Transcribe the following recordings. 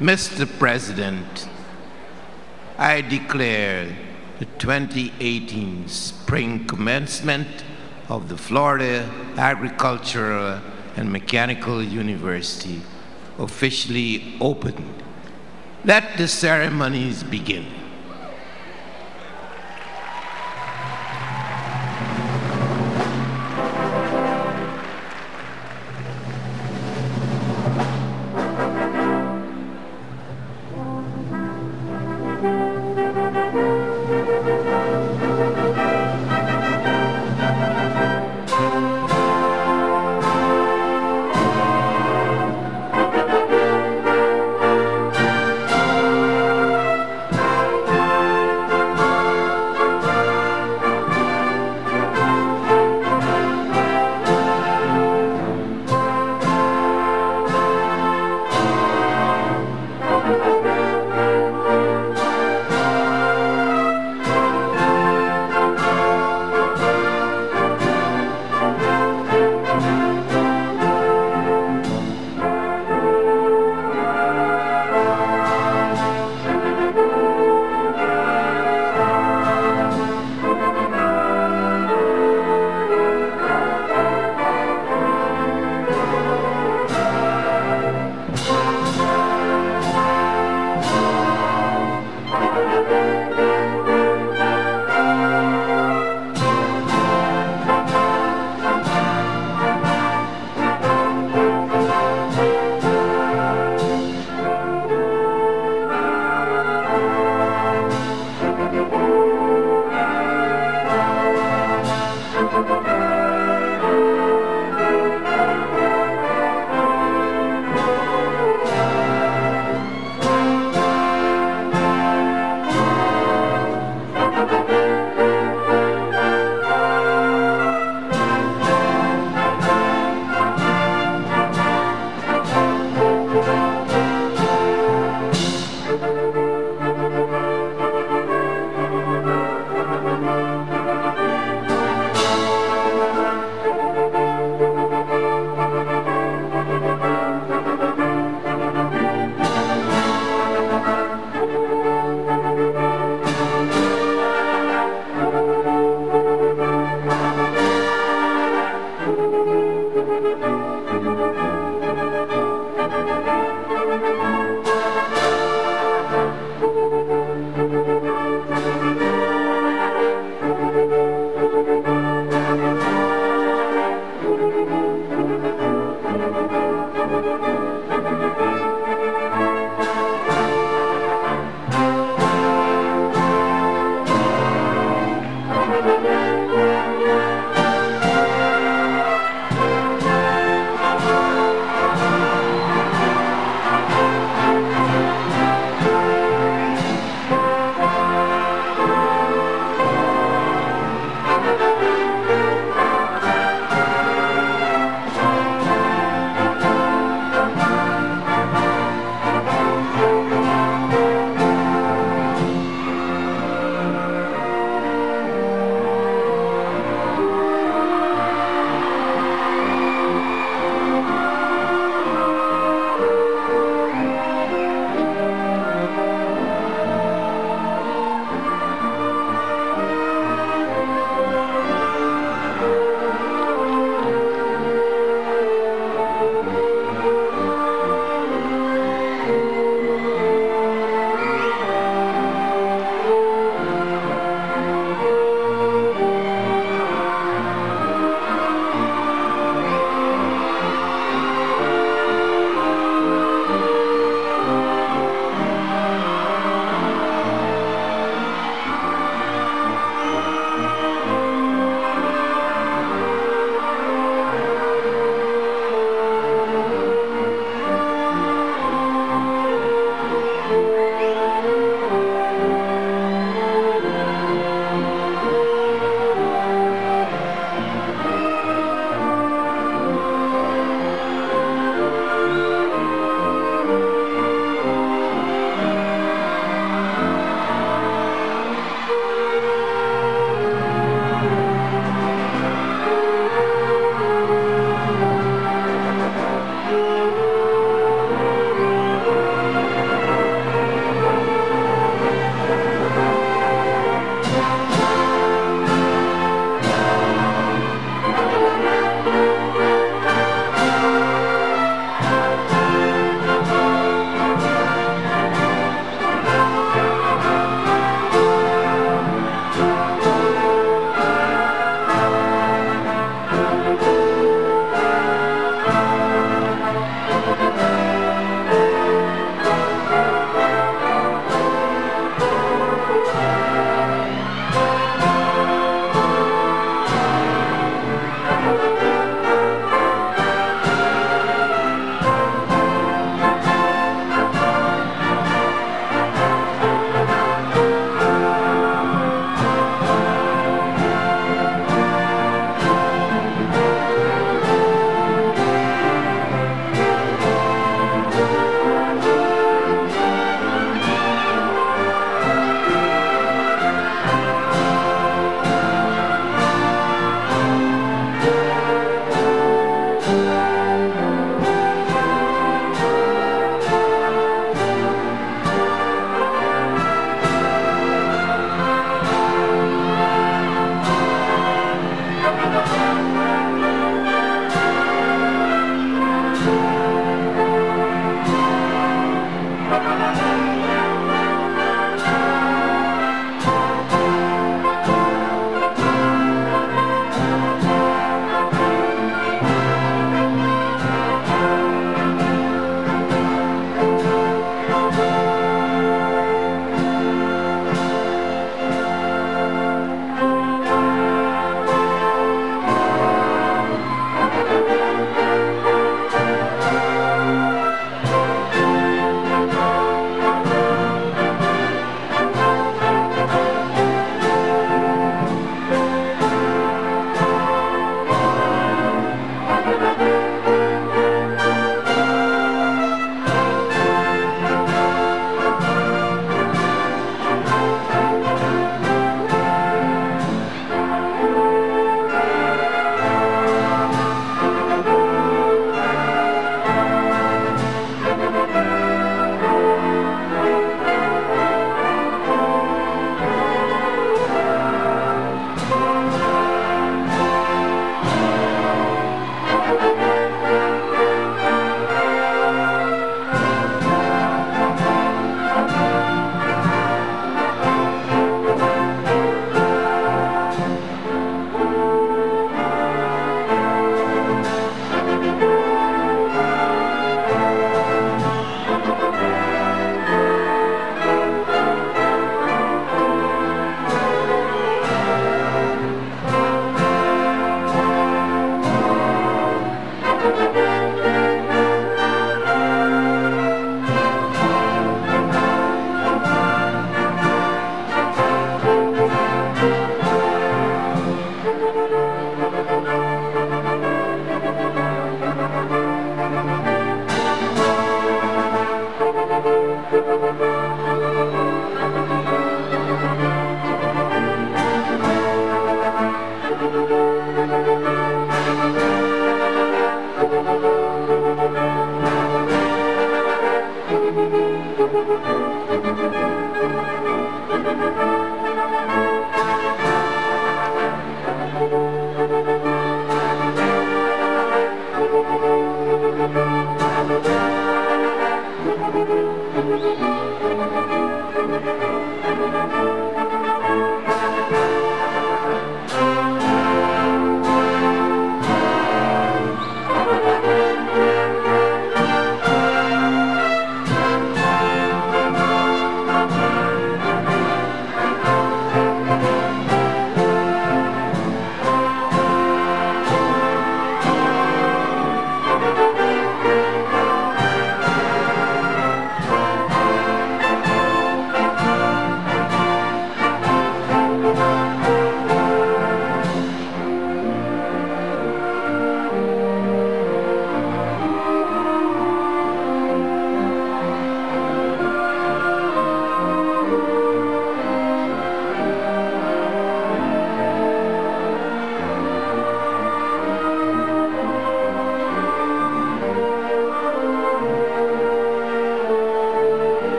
Mr. President, I declare the 2018 spring commencement of the Florida Agricultural and Mechanical University officially opened. Let the ceremonies begin.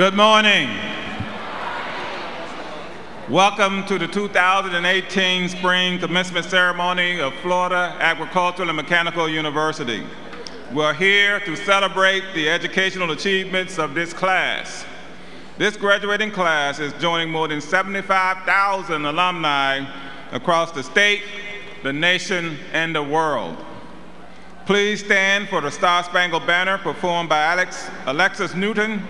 Good morning. Welcome to the 2018 Spring Commencement Ceremony of Florida Agricultural and Mechanical University. We're here to celebrate the educational achievements of this class. This graduating class is joining more than 75,000 alumni across the state, the nation, and the world. Please stand for the Star-Spangled Banner performed by Alexis Newton,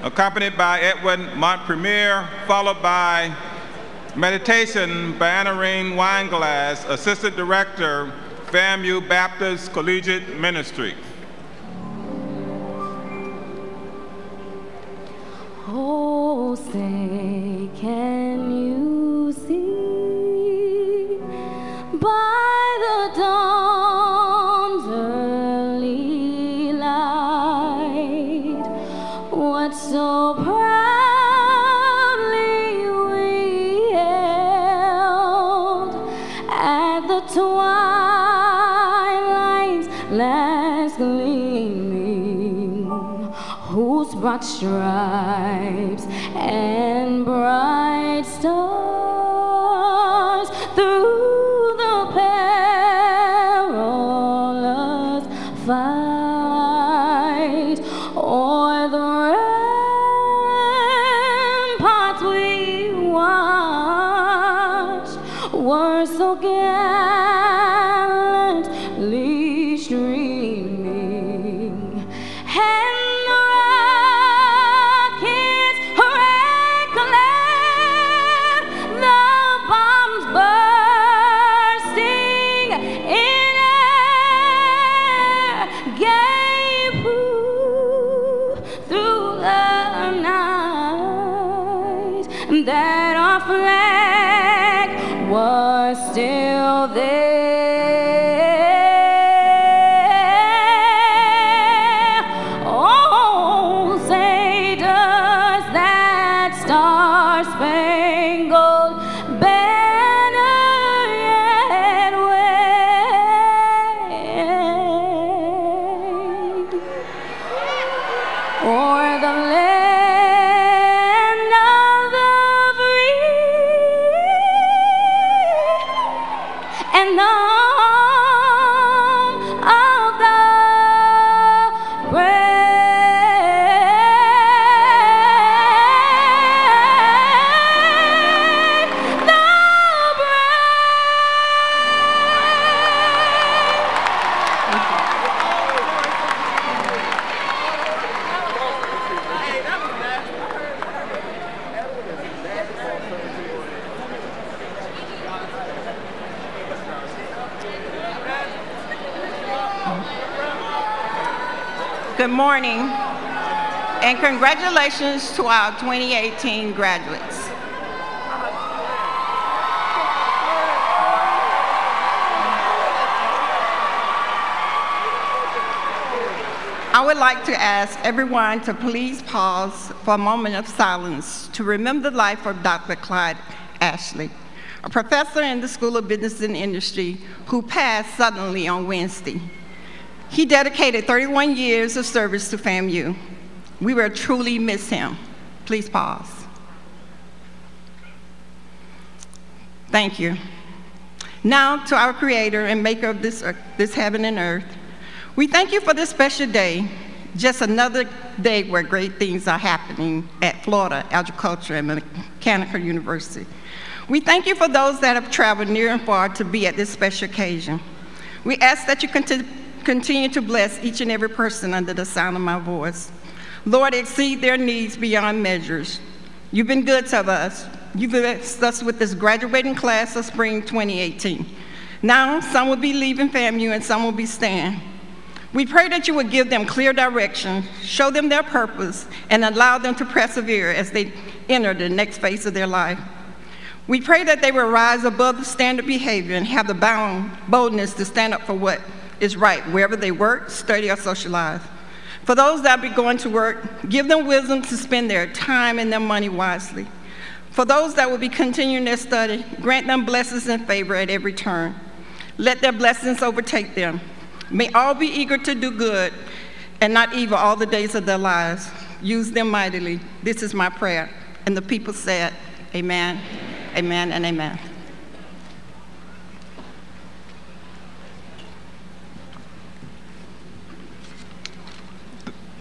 accompanied by Edwin Montpremier, followed by Meditation by Anarine Wineglass, Assistant Director, FAMU Baptist Collegiate Ministry. Oh, say, can you see by the dawn's early light what so proudly we held at the twilight's last gleaming, whose broad stripes and bright stars through the perilous fight o'er the ramparts we watched were so gallantly streaming, and the rockets red-glare, the bombs bursting in air, gave proof through the night that our flag was still there. Oh, say, does that star-spangled banner yet wave o'er the land of the free and the home of the brave? Good morning, and congratulations to our 2018 graduates. I would like to ask everyone to please pause for a moment of silence to remember the life of Dr. Clyde Ashley, a professor in the School of Business and Industry who passed suddenly on Wednesday. He dedicated 31 years of service to FAMU. We will truly miss him. Please pause. Thank you. Now to our creator and maker of this heaven and earth, we thank you for this special day, just another day where great things are happening at Florida Agricultural and Mechanical University. We thank you for those that have traveled near and far to be at this special occasion. We ask that you continue to bless each and every person under the sound of my voice. Lord, exceed their needs beyond measures. You've been good to us. You've blessed us with this graduating class of spring 2018. Now, some will be leaving FAMU and some will be staying. We pray that you would give them clear direction, show them their purpose, and allow them to persevere as they enter the next phase of their life. We pray that they will rise above the standard behavior and have the boldness to stand up for what is right wherever they work, study, or socialize. For those that will be going to work, give them wisdom to spend their time and their money wisely. For those that will be continuing their study, grant them blessings and favor at every turn. Let their blessings overtake them. May all be eager to do good and not evil all the days of their lives. use them mightily. This is my prayer. And the people said, amen, amen, and amen.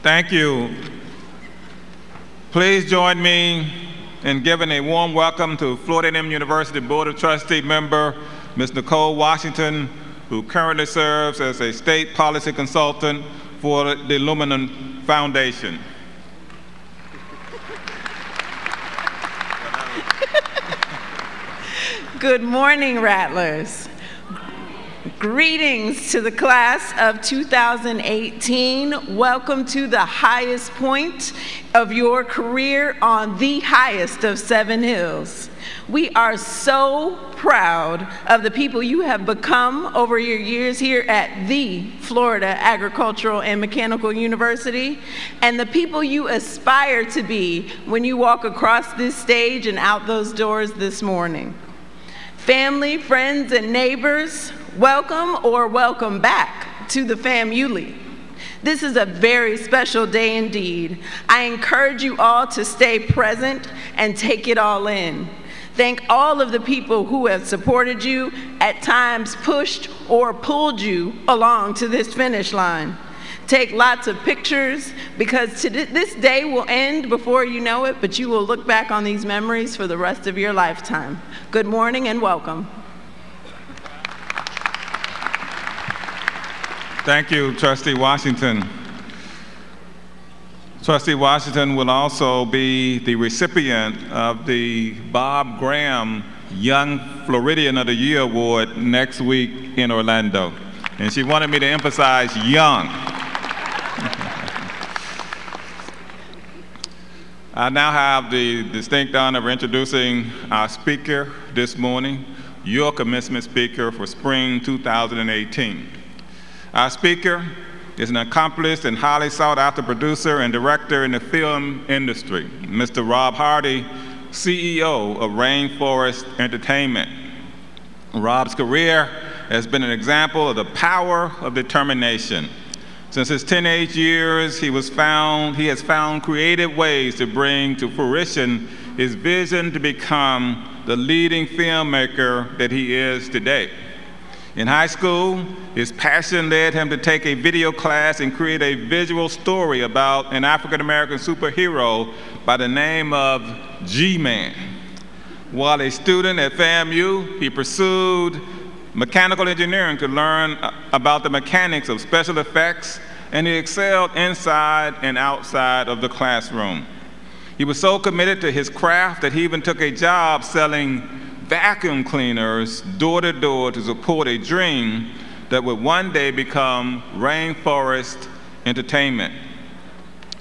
Thank you. Please join me in giving a warm welcome to Florida A&M University Board of Trustee member, Ms. Nicole Washington, who currently serves as a state policy consultant for the Aluminum Foundation. Good morning, Rattlers. Greetings to the class of 2018. Welcome to the highest point of your career on the highest of 7 hills. We are so proud of the people you have become over your years here at the Florida Agricultural and Mechanical University, and the people you aspire to be when you walk across this stage and out those doors this morning. Family, friends, and neighbors, welcome or welcome back to the FAMULI. This is a very special day indeed. I encourage you all to stay present and take it all in. Thank all of the people who have supported you, at times pushed or pulled you along to this finish line. Take lots of pictures, because this day will end before you know it, but you will look back on these memories for the rest of your lifetime. Good morning and welcome. Thank you, Trustee Washington. Trustee Washington will also be the recipient of the Bob Graham Young Floridian of the Year Award next week in Orlando. And she wanted me to emphasize young. I now have the distinct honor of introducing our speaker this morning, your commencement speaker for spring 2018. Our speaker is an accomplished and highly sought-after producer and director in the film industry, Mr. Rob Hardy, CEO of Rainforest Entertainment. Rob's career has been an example of the power of determination. Since his teenage years, he has found creative ways to bring to fruition his vision to become the leading filmmaker that he is today. In high school, his passion led him to take a video class and create a visual story about an African-American superhero by the name of G-Man. While a student at FAMU, he pursued mechanical engineering to learn about the mechanics of special effects, and he excelled inside and outside of the classroom. He was so committed to his craft that he even took a job selling vacuum cleaners door to door to support a dream that would one day become Rainforest Entertainment.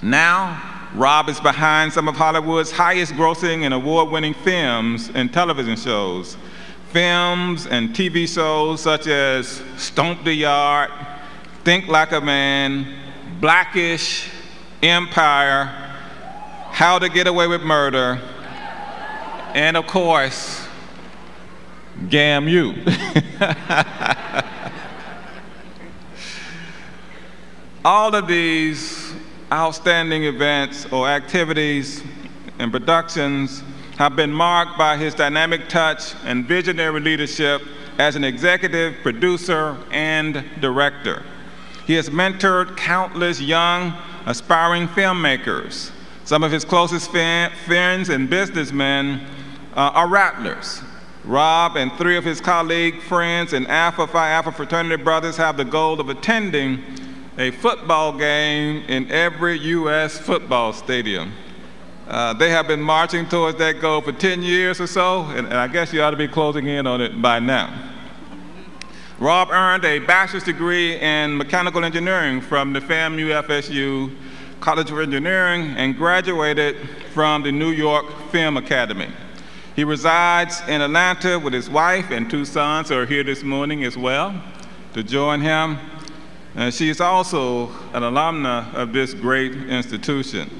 Now, Rob is behind some of Hollywood's highest grossing and award-winning films and television shows. Films and TV shows such as Stomp the Yard, Think Like a Man, Blackish, Empire, How to Get Away with Murder, and of course, Gam You. All of these outstanding events or activities and productions have been marked by his dynamic touch and visionary leadership as an executive producer and director. He has mentored countless young, aspiring filmmakers. Some of his closest friends and businessmen are Rattlers. Rob and 3 of his colleague friends and Alpha Phi Alpha fraternity brothers have the goal of attending a football game in every U.S. football stadium. They have been marching towards that goal for 10 years or so, and I guess you ought to be closing in on it by now. Rob earned a bachelor's degree in mechanical engineering from the FAMU FSU College of Engineering and graduated from the New York Film Academy. He resides in Atlanta with his wife and 2 sons who are here this morning as well to join him. She is also an alumna of this great institution.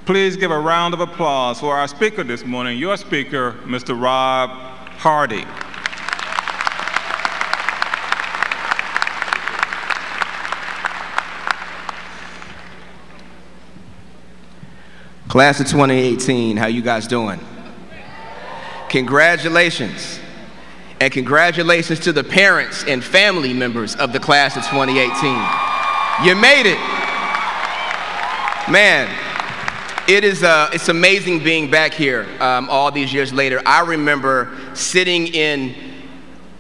Please give a round of applause for our speaker this morning, your speaker, Mr. Rob Hardy. Class of 2018, how you guys doing? Congratulations. And congratulations to the parents and family members of the class of 2018. You made it. Man, it's amazing being back here all these years later. I remember sitting in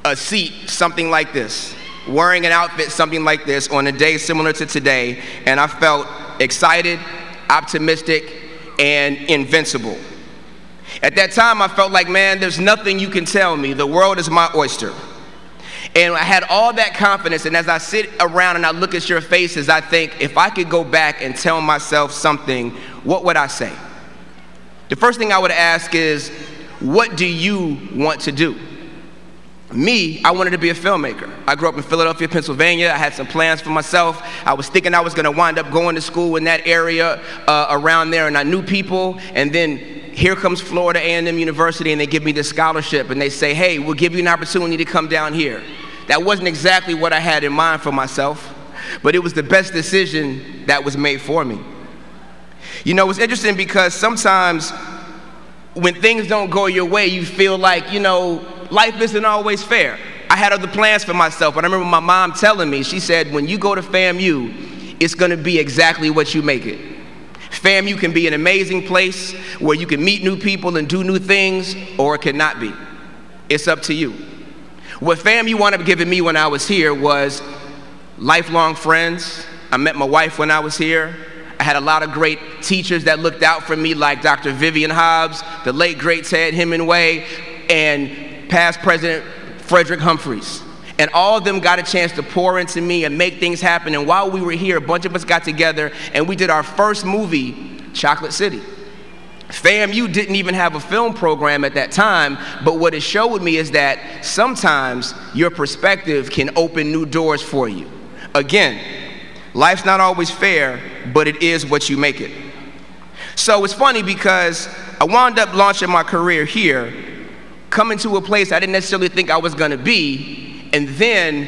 a seat something like this, wearing an outfit something like this on a day similar to today, and I felt excited, optimistic, and invincible. At that time, I felt like, man, there's nothing you can tell me. The world is my oyster. And I had all that confidence, and as I sit around and I look at your faces, I think, if I could go back and tell myself something, what would I say? The first thing I would ask is, what do you want to do? Me, I wanted to be a filmmaker. I grew up in Philadelphia, Pennsylvania. I had some plans for myself. I was thinking I was going to wind up going to school in that area around there, and I knew people. And then here comes Florida A&M University, and they give me this scholarship, and they say, hey, we'll give you an opportunity to come down here. That wasn't exactly what I had in mind for myself, but it was the best decision that was made for me. You know, it's interesting because sometimes when things don't go your way, you feel like, you know, life isn't always fair. I had other plans for myself, but I remember my mom telling me, she said, when you go to FAMU, it's gonna be exactly what you make it. FAMU can be an amazing place where you can meet new people and do new things, or it cannot be. It's up to you. What FAMU wound up giving me when I was here was lifelong friends. I met my wife when I was here. I had a lot of great teachers that looked out for me, like Dr. Vivian Hobbs, the late great Ted Hemingway, and past President Frederick Humphreys. And all of them got a chance to pour into me and make things happen. And while we were here, a bunch of us got together and we did our first movie, Chocolate City. FAMU didn't even have a film program at that time, but what it showed me is that sometimes your perspective can open new doors for you. Again, life's not always fair, but it is what you make it. So it's funny because I wound up launching my career here, coming to a place I didn't necessarily think I was gonna be, and then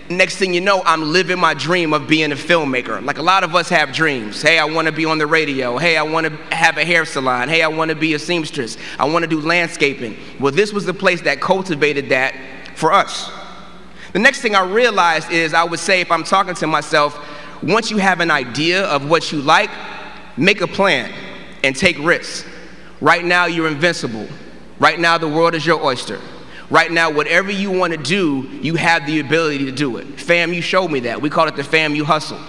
next thing you know, I'm living my dream of being a filmmaker. Like a lot of us have dreams. Hey, I wanna be on the radio. Hey, I wanna have a hair salon. Hey, I wanna be a seamstress. I wanna do landscaping. Well, this was the place that cultivated that for us. The next thing I realized is I would say, if I'm talking to myself, once you have an idea of what you like, make a plan and take risks. Right now, you're invincible. Right now, the world is your oyster. Right now, whatever you want to do, you have the ability to do it. FAMU showed me that. We call it the FAMU hustle.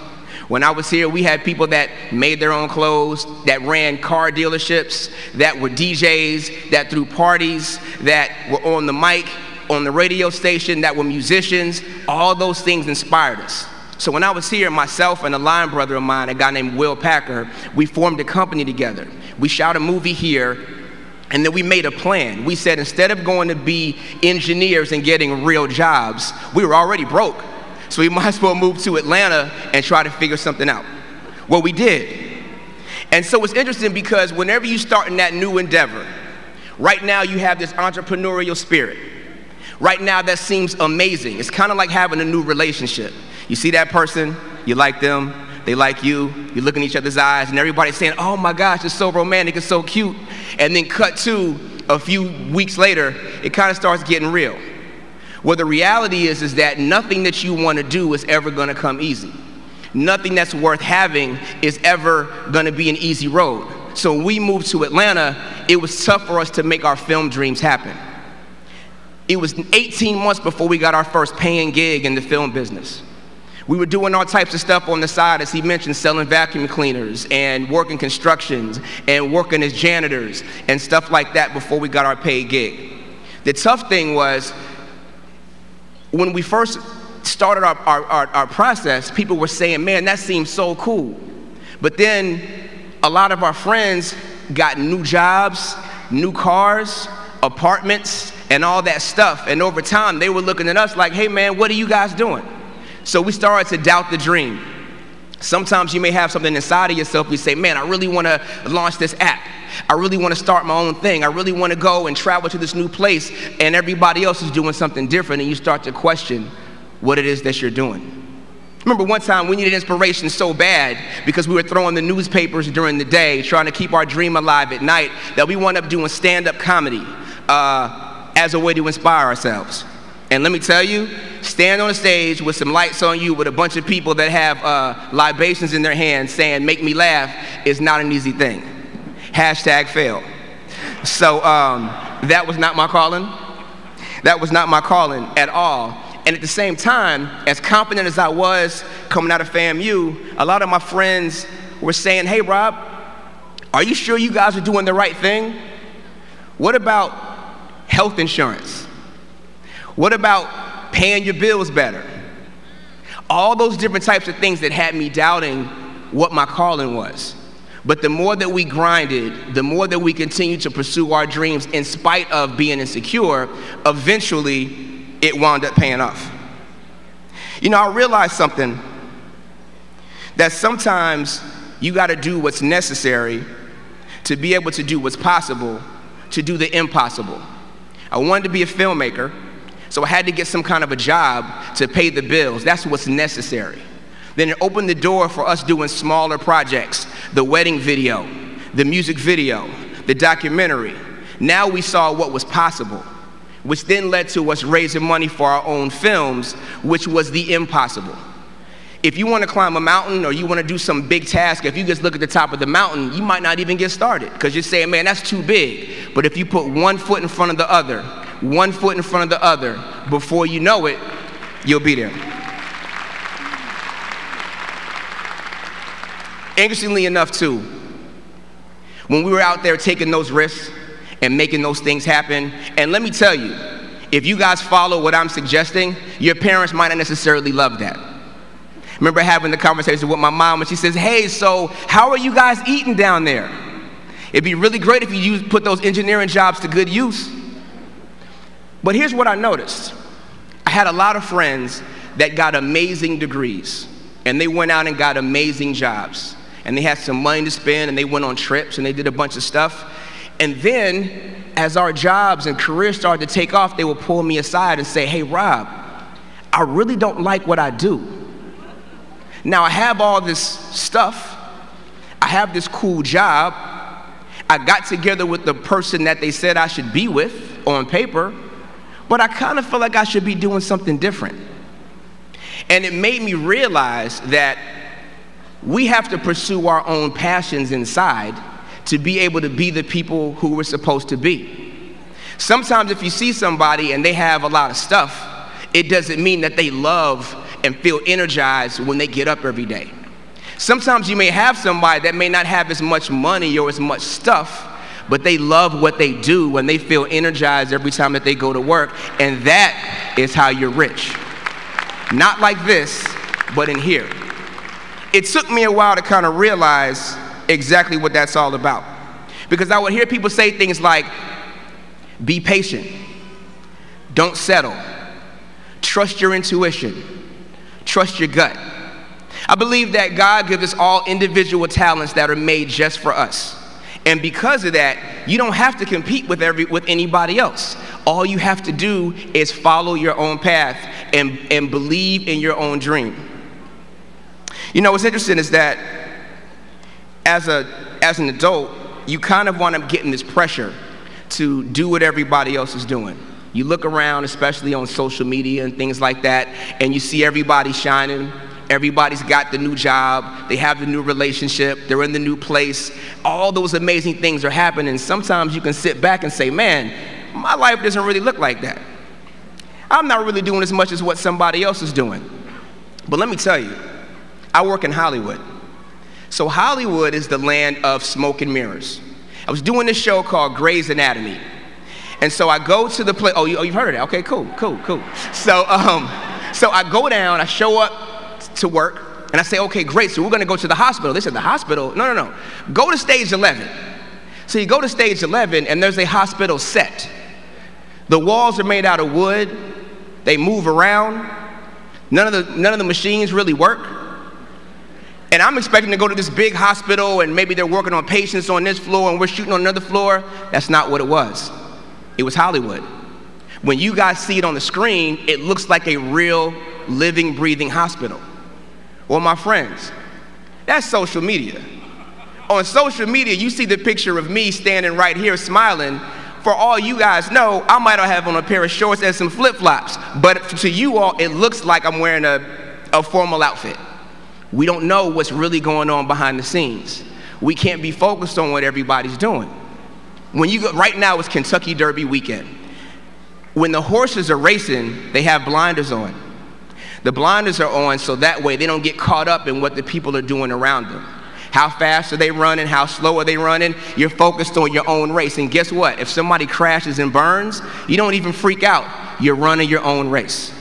When I was here, we had people that made their own clothes, that ran car dealerships, that were DJs, that threw parties, that were on the mic, on the radio station, that were musicians. All those things inspired us. So when I was here, myself and a line brother of mine, a guy named Will Packer, we formed a company together. We shot a movie here, and then we made a plan. We said, instead of going to be engineers and getting real jobs, we were already broke. So we might as well move to Atlanta and try to figure something out. Well, we did. And so it's interesting because whenever you start in that new endeavor, right now you have this entrepreneurial spirit. Right now that seems amazing. It's kind of like having a new relationship. You see that person, you like them, they like you look in each other's eyes, and everybody's saying, oh my gosh, it's so romantic, it's so cute. And then cut to a few weeks later, it kind of starts getting real. Well, the reality is that nothing that you want to do is ever going to come easy. Nothing that's worth having is ever going to be an easy road. So when we moved to Atlanta, it was tough for us to make our film dreams happen. It was 18 months before we got our first paying gig in the film business. We were doing all types of stuff on the side, as he mentioned, selling vacuum cleaners and working constructions and working as janitors and stuff like that before we got our paid gig. The tough thing was, when we first started our process, people were saying, man, that seems so cool. But then a lot of our friends got new jobs, new cars, apartments, and all that stuff. And over time, they were looking at us like, hey man, what are you guys doing? So we started to doubt the dream. Sometimes you may have something inside of yourself, you say, man, I really want to launch this app. I really want to start my own thing. I really want to go and travel to this new place, and everybody else is doing something different, and you start to question what it is that you're doing. Remember one time we needed inspiration so bad because we were throwing the newspapers during the day, trying to keep our dream alive at night, that we wound up doing stand-up comedy as a way to inspire ourselves. And let me tell you, stand on a stage with some lights on you with a bunch of people that have libations in their hands saying, "Make me laugh," is not an easy thing. Hashtag fail. So that was not my calling. That was not my calling at all. And at the same time, as confident as I was coming out of FAMU, a lot of my friends were saying, "Hey, Rob, are you sure you guys are doing the right thing? What about health insurance? What about paying your bills better?" All those different types of things that had me doubting what my calling was. But the more that we grinded, the more that we continued to pursue our dreams in spite of being insecure, eventually it wound up paying off. You know, I realized something, that sometimes you got to do what's necessary to be able to do what's possible, to do the impossible. I wanted to be a filmmaker, so I had to get some kind of a job to pay the bills. That's what's necessary. Then it opened the door for us doing smaller projects, the wedding video, the music video, the documentary. Now we saw what was possible, which then led to us raising money for our own films, which was the impossible. If you want to climb a mountain or you want to do some big task, if you just look at the top of the mountain, you might not even get started because you're saying, "Man, that's too big." But if you put one foot in front of the other, one foot in front of the other, before you know it, you'll be there. Interestingly enough, too, when we were out there taking those risks and making those things happen, and let me tell you, if you guys follow what I'm suggesting, your parents might not necessarily love that. I remember having the conversation with my mom, and she says, "Hey, so how are you guys eating down there? It'd be really great if you put those engineering jobs to good use." But here's what I noticed. I had a lot of friends that got amazing degrees, and they went out and got amazing jobs. And they had some money to spend, and they went on trips, and they did a bunch of stuff. And then, as our jobs and careers started to take off, they would pull me aside and say, "Hey, Rob, I really don't like what I do. Now, I have all this stuff. I have this cool job. I got together with the person that they said I should be with on paper, but I kind of feel like I should be doing something different." And it made me realize that we have to pursue our own passions inside to be able to be the people who we're supposed to be. Sometimes if you see somebody and they have a lot of stuff, it doesn't mean that they love and feel energized when they get up every day. Sometimes you may have somebody that may not have as much money or as much stuff, but they love what they do and they feel energized every time that they go to work, and that is how you're rich. Not like this, but in here. It took me a while to kind of realize exactly what that's all about. Because I would hear people say things like, "Be patient, don't settle, trust your intuition, trust your gut." I believe that God gives us all individual talents that are made just for us. And because of that, you don't have to compete with anybody else. All you have to do is follow your own path and believe in your own dream. You know, what's interesting is that as an adult, you kind of want to get in this pressure to do what everybody else is doing. You look around, especially on social media and things like that, and you see everybody shining. Everybody's got the new job, they have the new relationship, they're in the new place. All those amazing things are happening. Sometimes you can sit back and say, "Man, my life doesn't really look like that. I'm not really doing as much as what somebody else is doing." But let me tell you, I work in Hollywood. So Hollywood is the land of smoke and mirrors. I was doing this show called Grey's Anatomy. And so I go to the place. Oh, you've heard of that? Okay, cool. So I go down, I show up to work, and I say, "Okay, great, so we're gonna go to the hospital." They said, "The hospital?" No. Go to stage 11. So you go to stage 11, and there's a hospital set. The walls are made out of wood. They move around. None of the machines really work. And I'm expecting to go to this big hospital, and maybe they're working on patients on this floor, and we're shooting on another floor. That's not what it was. It was Hollywood. When you guys see it on the screen, it looks like a real living, breathing hospital. or my friends. That's social media. On social media, you see the picture of me standing right here smiling. For all you guys know, I might have on a pair of shorts and some flip-flops, but to you all, it looks like I'm wearing a formal outfit. We don't know what's really going on behind the scenes. We can't be focused on what everybody's doing. When you go, right now it's Kentucky Derby weekend. When the horses are racing, they have blinders on. The blinders are on so that way they don't get caught up in what the people are doing around them. How fast are they running? How slow are they running? You're focused on your own race. And guess what? If somebody crashes and burns, you don't even freak out. You're running your own race.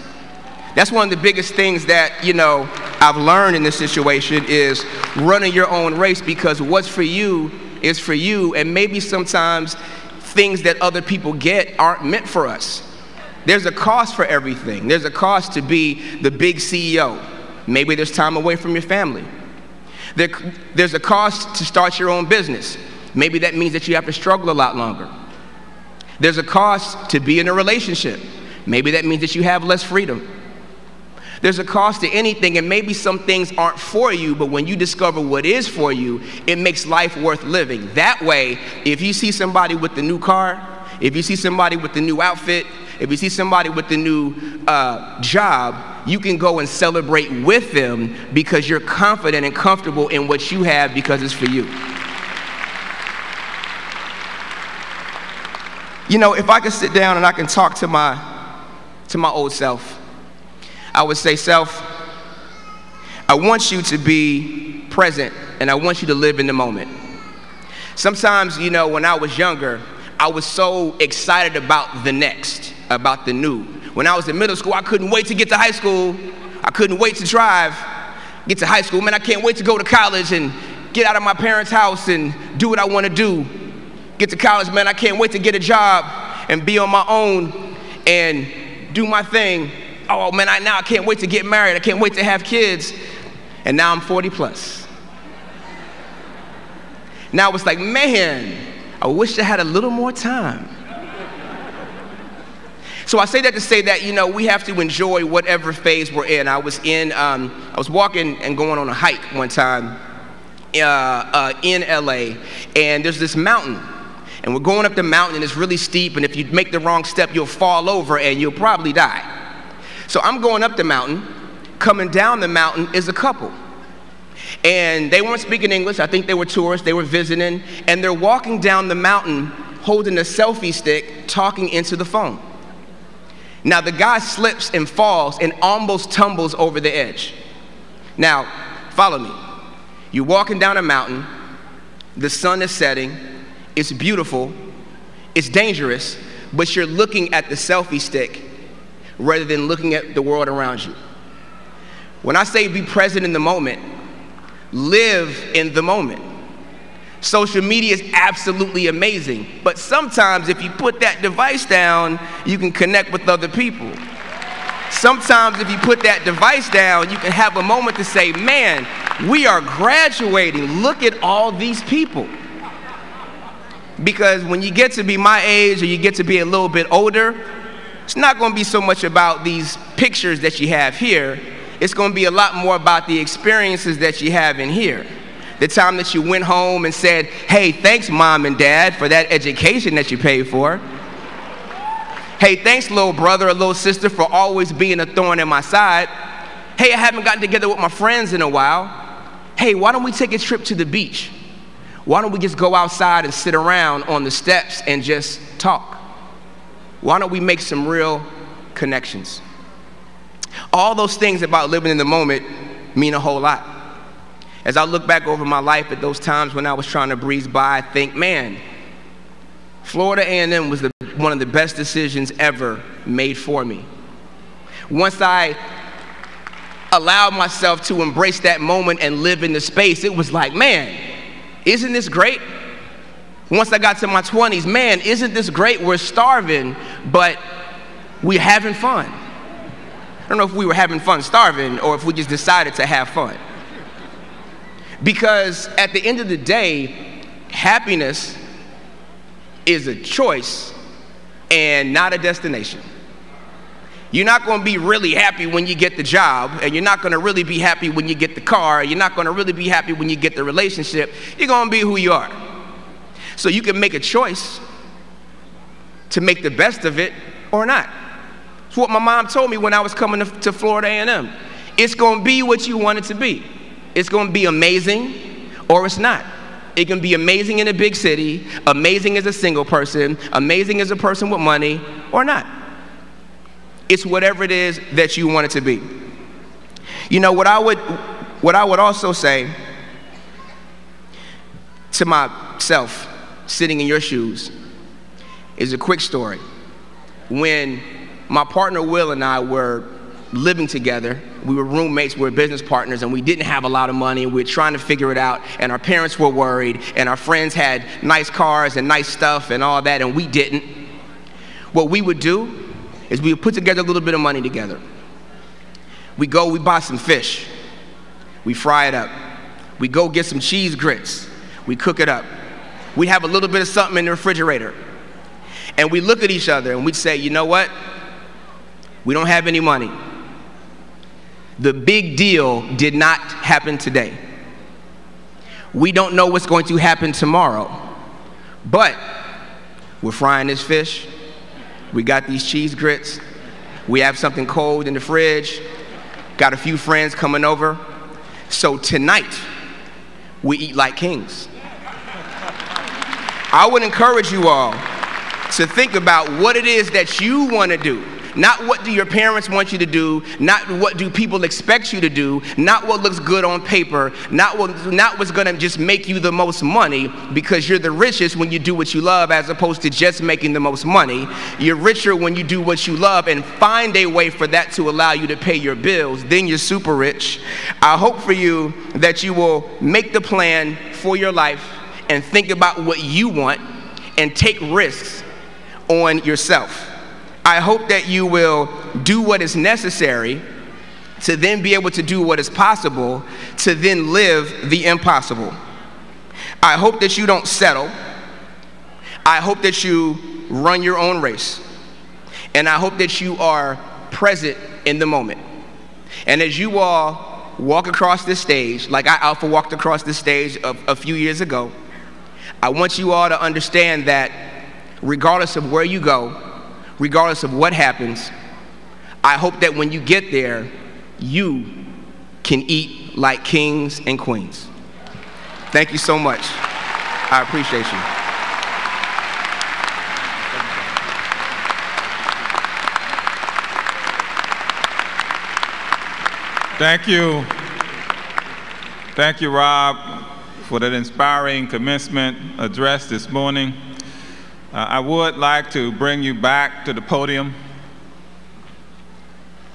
That's one of the biggest things that, I've learned in this situation is running your own race, because what's for you is for you, and maybe sometimes things that other people get aren't meant for us. There's a cost for everything. There's a cost to be the big CEO. Maybe there's time away from your family. There's a cost to start your own business. Maybe that means that you have to struggle a lot longer. There's a cost to be in a relationship. Maybe that means that you have less freedom. There's a cost to anything, and maybe some things aren't for you, but when you discover what is for you, it makes life worth living. That way, if you see somebody with the new car, if you see somebody with the new outfit, if you see somebody with the new job, you can go and celebrate with them because you're confident and comfortable in what you have because it's for you. If I could sit down and I can talk to my old self, I would say, self, I want you to be present and I want you to live in the moment. Sometimes, when I was younger, I was so excited about the next, about the new. When I was in middle school, I couldn't wait to get to high school. I couldn't wait to drive, get to high school. Man, I can't wait to go to college and get out of my parents' house and do what I want to do. Get to college, man, I can't wait to get a job and be on my own and do my thing. Oh man, now I can't wait to get married. I can't wait to have kids. And now I'm 40 plus. Now it's like, man, I wish I had a little more time. So I say that to say that, we have to enjoy whatever phase we're in. I was walking and going on a hike one time in LA, and there's this mountain. And we're going up the mountain, and it's really steep, and if you make the wrong step, you'll fall over and you'll probably die. So I'm going up the mountain. Coming down the mountain is a couple. And they weren't speaking English. I think they were tourists. They were visiting. And they're walking down the mountain holding a selfie stick, talking into the phone. Now, the guy slips and falls and almost tumbles over the edge. Now, follow me. You're walking down a mountain. The sun is setting. It's beautiful. It's dangerous. But you're looking at the selfie stick rather than looking at the world around you. When I say be present in the moment, live in the moment. Social media is absolutely amazing, but sometimes if you put that device down, you can connect with other people. Sometimes if you put that device down, you can have a moment to say, man, we are graduating. Look at all these people. Because when you get to be my age or you get to be a little bit older, it's not going to be so much about these pictures that you have here. It's going to be a lot more about the experiences that you have in here. The time that you went home and said, hey, thanks, Mom and Dad, for that education that you paid for. Hey, thanks, little brother or little sister, for always being a thorn in my side. Hey, I haven't gotten together with my friends in a while. Hey, why don't we take a trip to the beach? Why don't we just go outside and sit around on the steps and just talk? Why don't we make some real connections? All those things about living in the moment mean a whole lot. As I look back over my life at those times when I was trying to breeze by, I think, man, Florida A&M was one of the best decisions ever made for me. Once I allowed myself to embrace that moment and live in the space, it was like, man, isn't this great? Once I got to my 20s, man, isn't this great? We're starving, but we're having fun. I don't know if we were having fun starving or if we just decided to have fun. Because at the end of the day, happiness is a choice and not a destination. You're not going to be really happy when you get the job, and you're not going to really be happy when you get the car, you're not going to really be happy when you get the relationship. You're going to be who you are. So you can make a choice to make the best of it or not. It's what my mom told me when I was coming to Florida A&M. It's going to be what you want it to be. It's going to be amazing or it's not. It can be amazing in a big city, amazing as a single person, amazing as a person with money, or not. It's whatever it is that you want it to be. You know, what I would also say to myself, sitting in your shoes, is a quick story. When my partner Will and I were living together, we were roommates, we were business partners, and we didn't have a lot of money, and we were trying to figure it out, and our parents were worried, and our friends had nice cars and nice stuff and all that, and we didn't. What we would do is we would put together a little bit of money together. We buy some fish. We fry it up. We go get some cheese grits. We cook it up. We'd have a little bit of something in the refrigerator. And we look at each other and we'd say, you know what? We don't have any money. The big deal did not happen today. We don't know what's going to happen tomorrow. But we're frying this fish. We got these cheese grits. We have something cold in the fridge. Got a few friends coming over. So tonight, we eat like kings. I would encourage you all to think about what it is that you want to do. Not what do your parents want you to do, not what do people expect you to do, not what looks good on paper, not what's going to just make you the most money, because you're the richest when you do what you love as opposed to just making the most money. You're richer when you do what you love and find a way for that to allow you to pay your bills. Then you're super rich. I hope for you that you will make the plan for your life and think about what you want and take risks on yourself. I hope that you will do what is necessary to then be able to do what is possible, to then live the impossible. I hope that you don't settle. I hope that you run your own race. And I hope that you are present in the moment. And as you all walk across this stage, like I Alpha walked across this stage a few years ago, I want you all to understand that regardless of where you go, regardless of what happens, I hope that when you get there, you can eat like kings and queens. Thank you so much. I appreciate you. Thank you. Thank you, Rob, for that inspiring commencement address this morning. I would like to bring you back to the podium.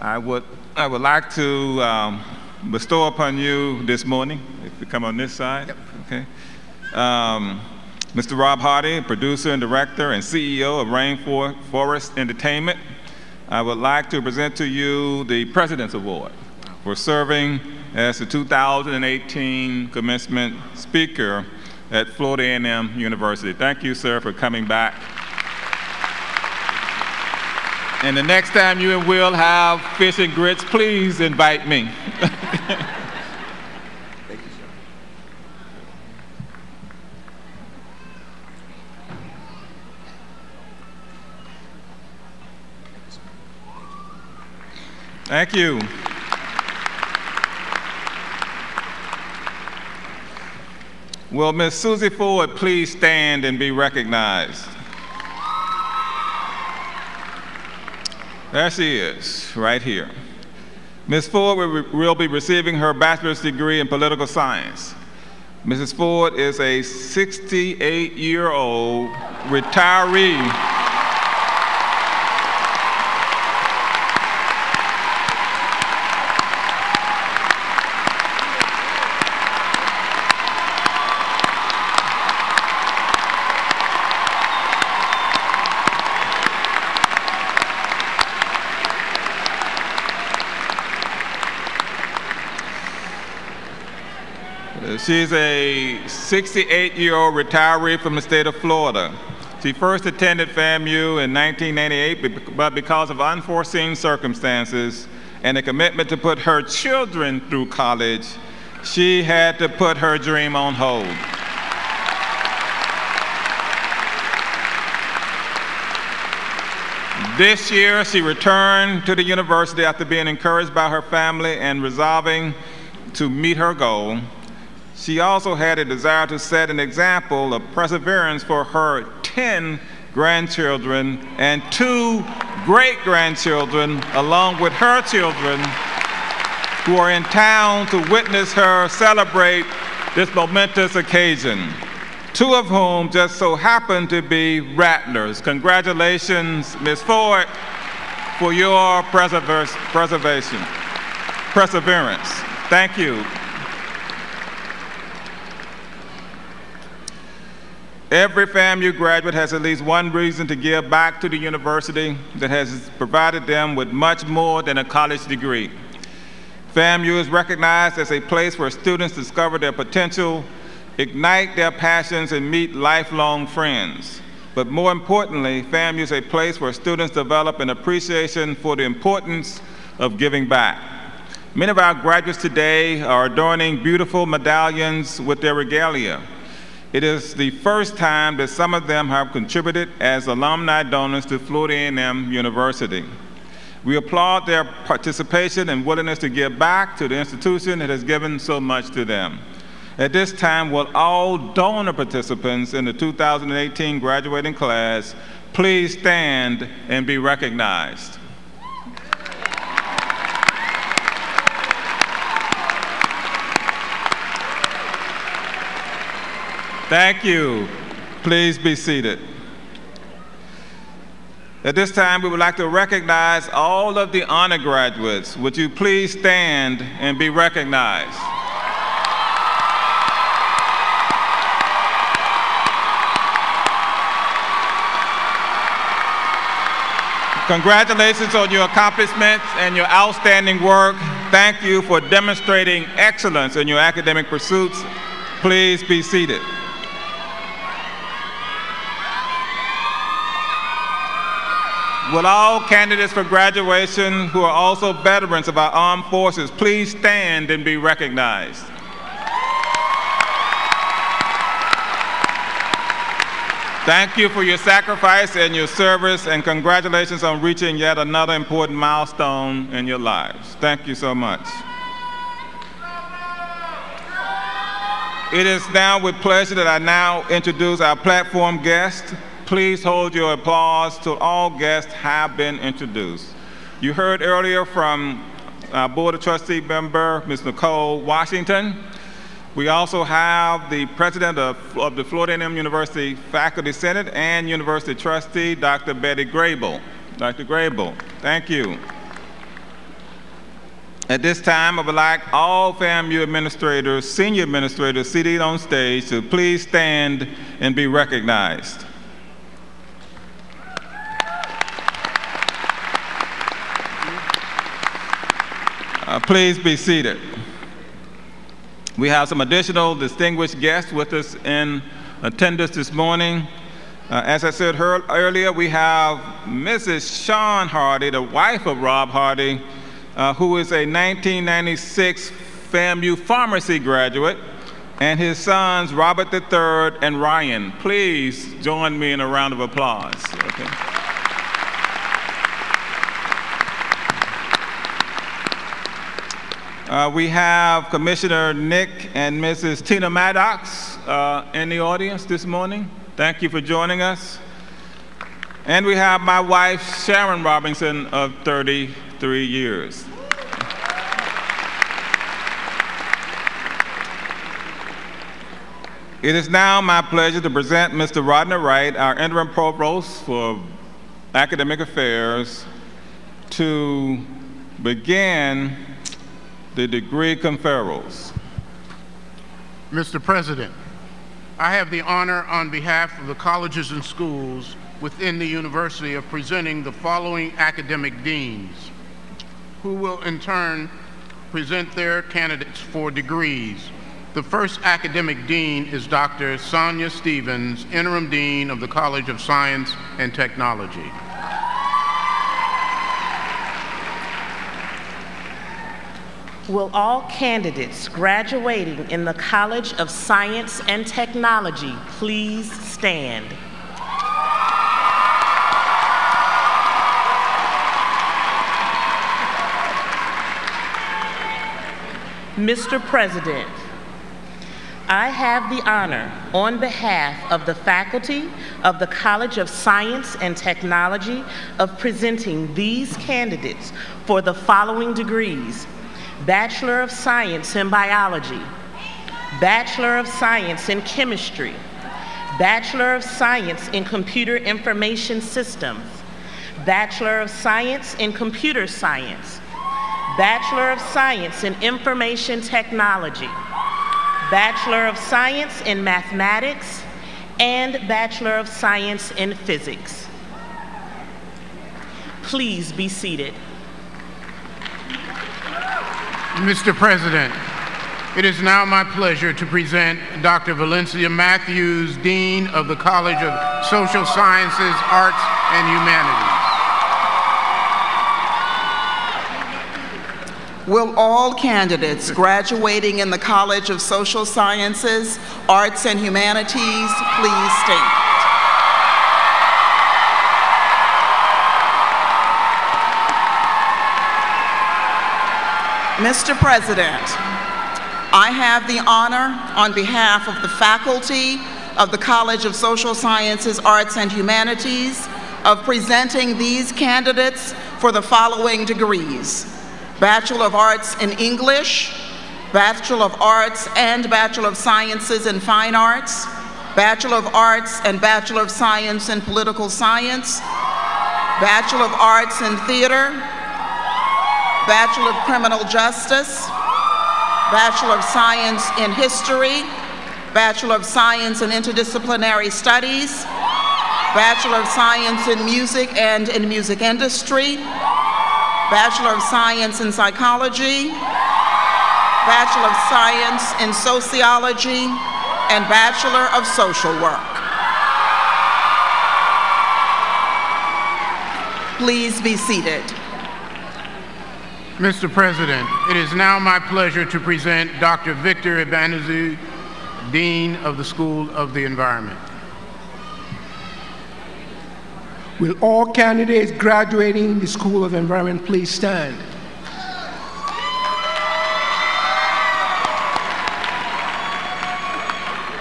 I would like to bestow upon you this morning, if you come on this side. Yep. Okay. Mr. Rob Hardy, producer and director and CEO of Rainforest Entertainment. I would like to present to you the President's Award for serving as the 2018 commencement speaker at Florida A&M University. Thank you, sir, for coming back. And the next time you and Will have fish and grits, please invite me. Thank you, sir. Thank you. Will Miss Susie Ford please stand and be recognized? There she is, right here. Ms. Ford will be receiving her bachelor's degree in political science. Mrs. Ford is a 68-year-old retiree. She's a 68-year-old retiree from the state of Florida. She first attended FAMU in 1988, but because of unforeseen circumstances and a commitment to put her children through college, she had to put her dream on hold. This year, she returned to the university after being encouraged by her family and resolving to meet her goal. She also had a desire to set an example of perseverance for her 10 grandchildren and 2 great-grandchildren, along with her children, who are in town to witness her celebrate this momentous occasion, 2 of whom just so happen to be Rattlers. Congratulations, Ms. Ford, for your perseverance. Thank you. Every FAMU graduate has at least one reason to give back to the university that has provided them with much more than a college degree. FAMU is recognized as a place where students discover their potential, ignite their passions, and meet lifelong friends. But more importantly, FAMU is a place where students develop an appreciation for the importance of giving back. Many of our graduates today are adorning beautiful medallions with their regalia. It is the first time that some of them have contributed as alumni donors to Florida A&M University. We applaud their participation and willingness to give back to the institution that has given so much to them. At this time, will all donor participants in the 2018 graduating class please stand and be recognized? Thank you. Please be seated. At this time, we would like to recognize all of the honor graduates. Would you please stand and be recognized? Congratulations on your accomplishments and your outstanding work. Thank you for demonstrating excellence in your academic pursuits. Please be seated. Will all candidates for graduation who are also veterans of our armed forces please stand and be recognized? Thank you for your sacrifice and your service, and congratulations on reaching yet another important milestone in your lives. Thank you so much. It is now with pleasure that I now introduce our platform guests. Please hold your applause till all guests have been introduced. You heard earlier from our Board of Trustee member, Ms. Nicole Washington. We also have the President of the Florida A&M University Faculty Senate and University Trustee, Dr. Betty Grable. Dr. Grable, thank you. At this time, I would like all FAMU administrators, senior administrators seated on stage to please stand and be recognized. Please be seated. We have some additional distinguished guests with us in attendance this morning. As I said earlier, we have Mrs. Shawn Hardy, the wife of Rob Hardy, who is a 1996 FAMU pharmacy graduate, and his sons, Robert III and Ryan. Please join me in a round of applause. Okay. We have Commissioner Nick and Mrs. Tina Maddox in the audience this morning. Thank you for joining us. And we have my wife, Sharon Robinson, of 33 years. It is now my pleasure to present Mr. Rodney Wright, our interim provost for academic affairs, to begin the degree conferrals. Mr. President, I have the honor on behalf of the colleges and schools within the university of presenting the following academic deans, who will in turn present their candidates for degrees. The first academic dean is Dr. Sonia Stevens, Interim Dean of the College of Science and Technology. Will all candidates graduating in the College of Science and Technology please stand? Mr. President, I have the honor, on behalf of the faculty of the College of Science and Technology, of presenting these candidates for the following degrees: Bachelor of Science in Biology, Bachelor of Science in Chemistry, Bachelor of Science in Computer Information Systems, Bachelor of Science in Computer Science, Bachelor of Science in Information Technology, Bachelor of Science in Mathematics, and Bachelor of Science in Physics. Please be seated. Mr. President, it is now my pleasure to present Dr. Valencia Matthews, Dean of the College of Social Sciences, Arts, and Humanities. Will all candidates graduating in the College of Social Sciences, Arts, and Humanities please stand? Mr. President, I have the honor, on behalf of the faculty of the College of Social Sciences, Arts, and Humanities, of presenting these candidates for the following degrees: Bachelor of Arts in English, Bachelor of Arts and Bachelor of Sciences in Fine Arts, Bachelor of Arts and Bachelor of Science in Political Science, Bachelor of Arts in Theater, Bachelor of Criminal Justice, Bachelor of Science in History, Bachelor of Science in Interdisciplinary Studies, Bachelor of Science in Music and in Music Industry, Bachelor of Science in Psychology, Bachelor of Science in Sociology, and Bachelor of Social Work. Please be seated. Mr. President, it is now my pleasure to present Dr. Victor Ibanez, Dean of the School of the Environment. Will all candidates graduating the School of Environment please stand?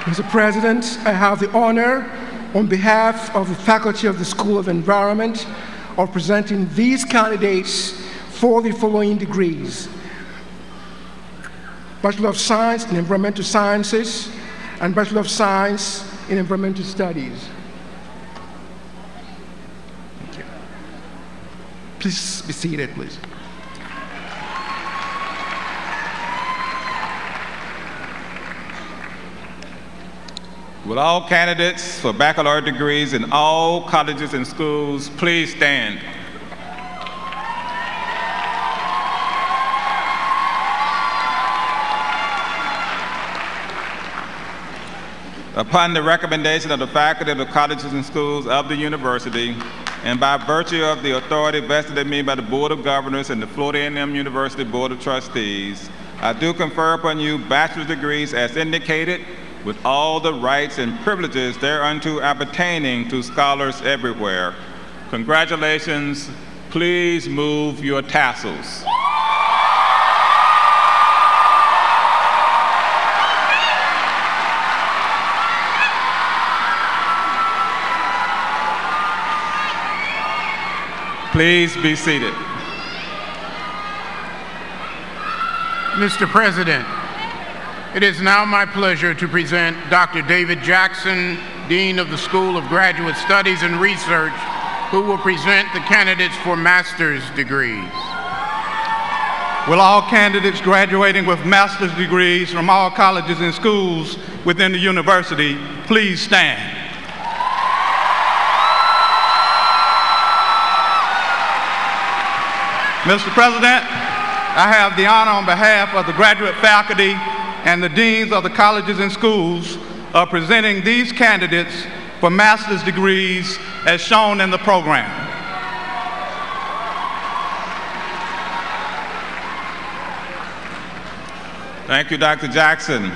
Mr. President, I have the honor, on behalf of the faculty of the School of Environment, of presenting these candidates for the following degrees: Bachelor of Science in Environmental Sciences and Bachelor of Science in Environmental Studies. Thank you. Please be seated, please. Will all candidates for baccalaureate degrees in all colleges and schools please stand? Upon the recommendation of the faculty of the colleges and schools of the university, and by virtue of the authority vested in me by the Board of Governors and the Florida A&M University Board of Trustees, I do confer upon you bachelor's degrees as indicated, with all the rights and privileges thereunto appertaining to scholars everywhere. Congratulations. Please move your tassels. Please be seated. Mr. President, it is now my pleasure to present Dr. David Jackson, Dean of the School of Graduate Studies and Research, who will present the candidates for master's degrees. Will all candidates graduating with master's degrees from all colleges and schools within the university please stand? Mr. President, I have the honor on behalf of the graduate faculty and the deans of the colleges and schools of presenting these candidates for master's degrees as shown in the program. Thank you, Dr. Jackson.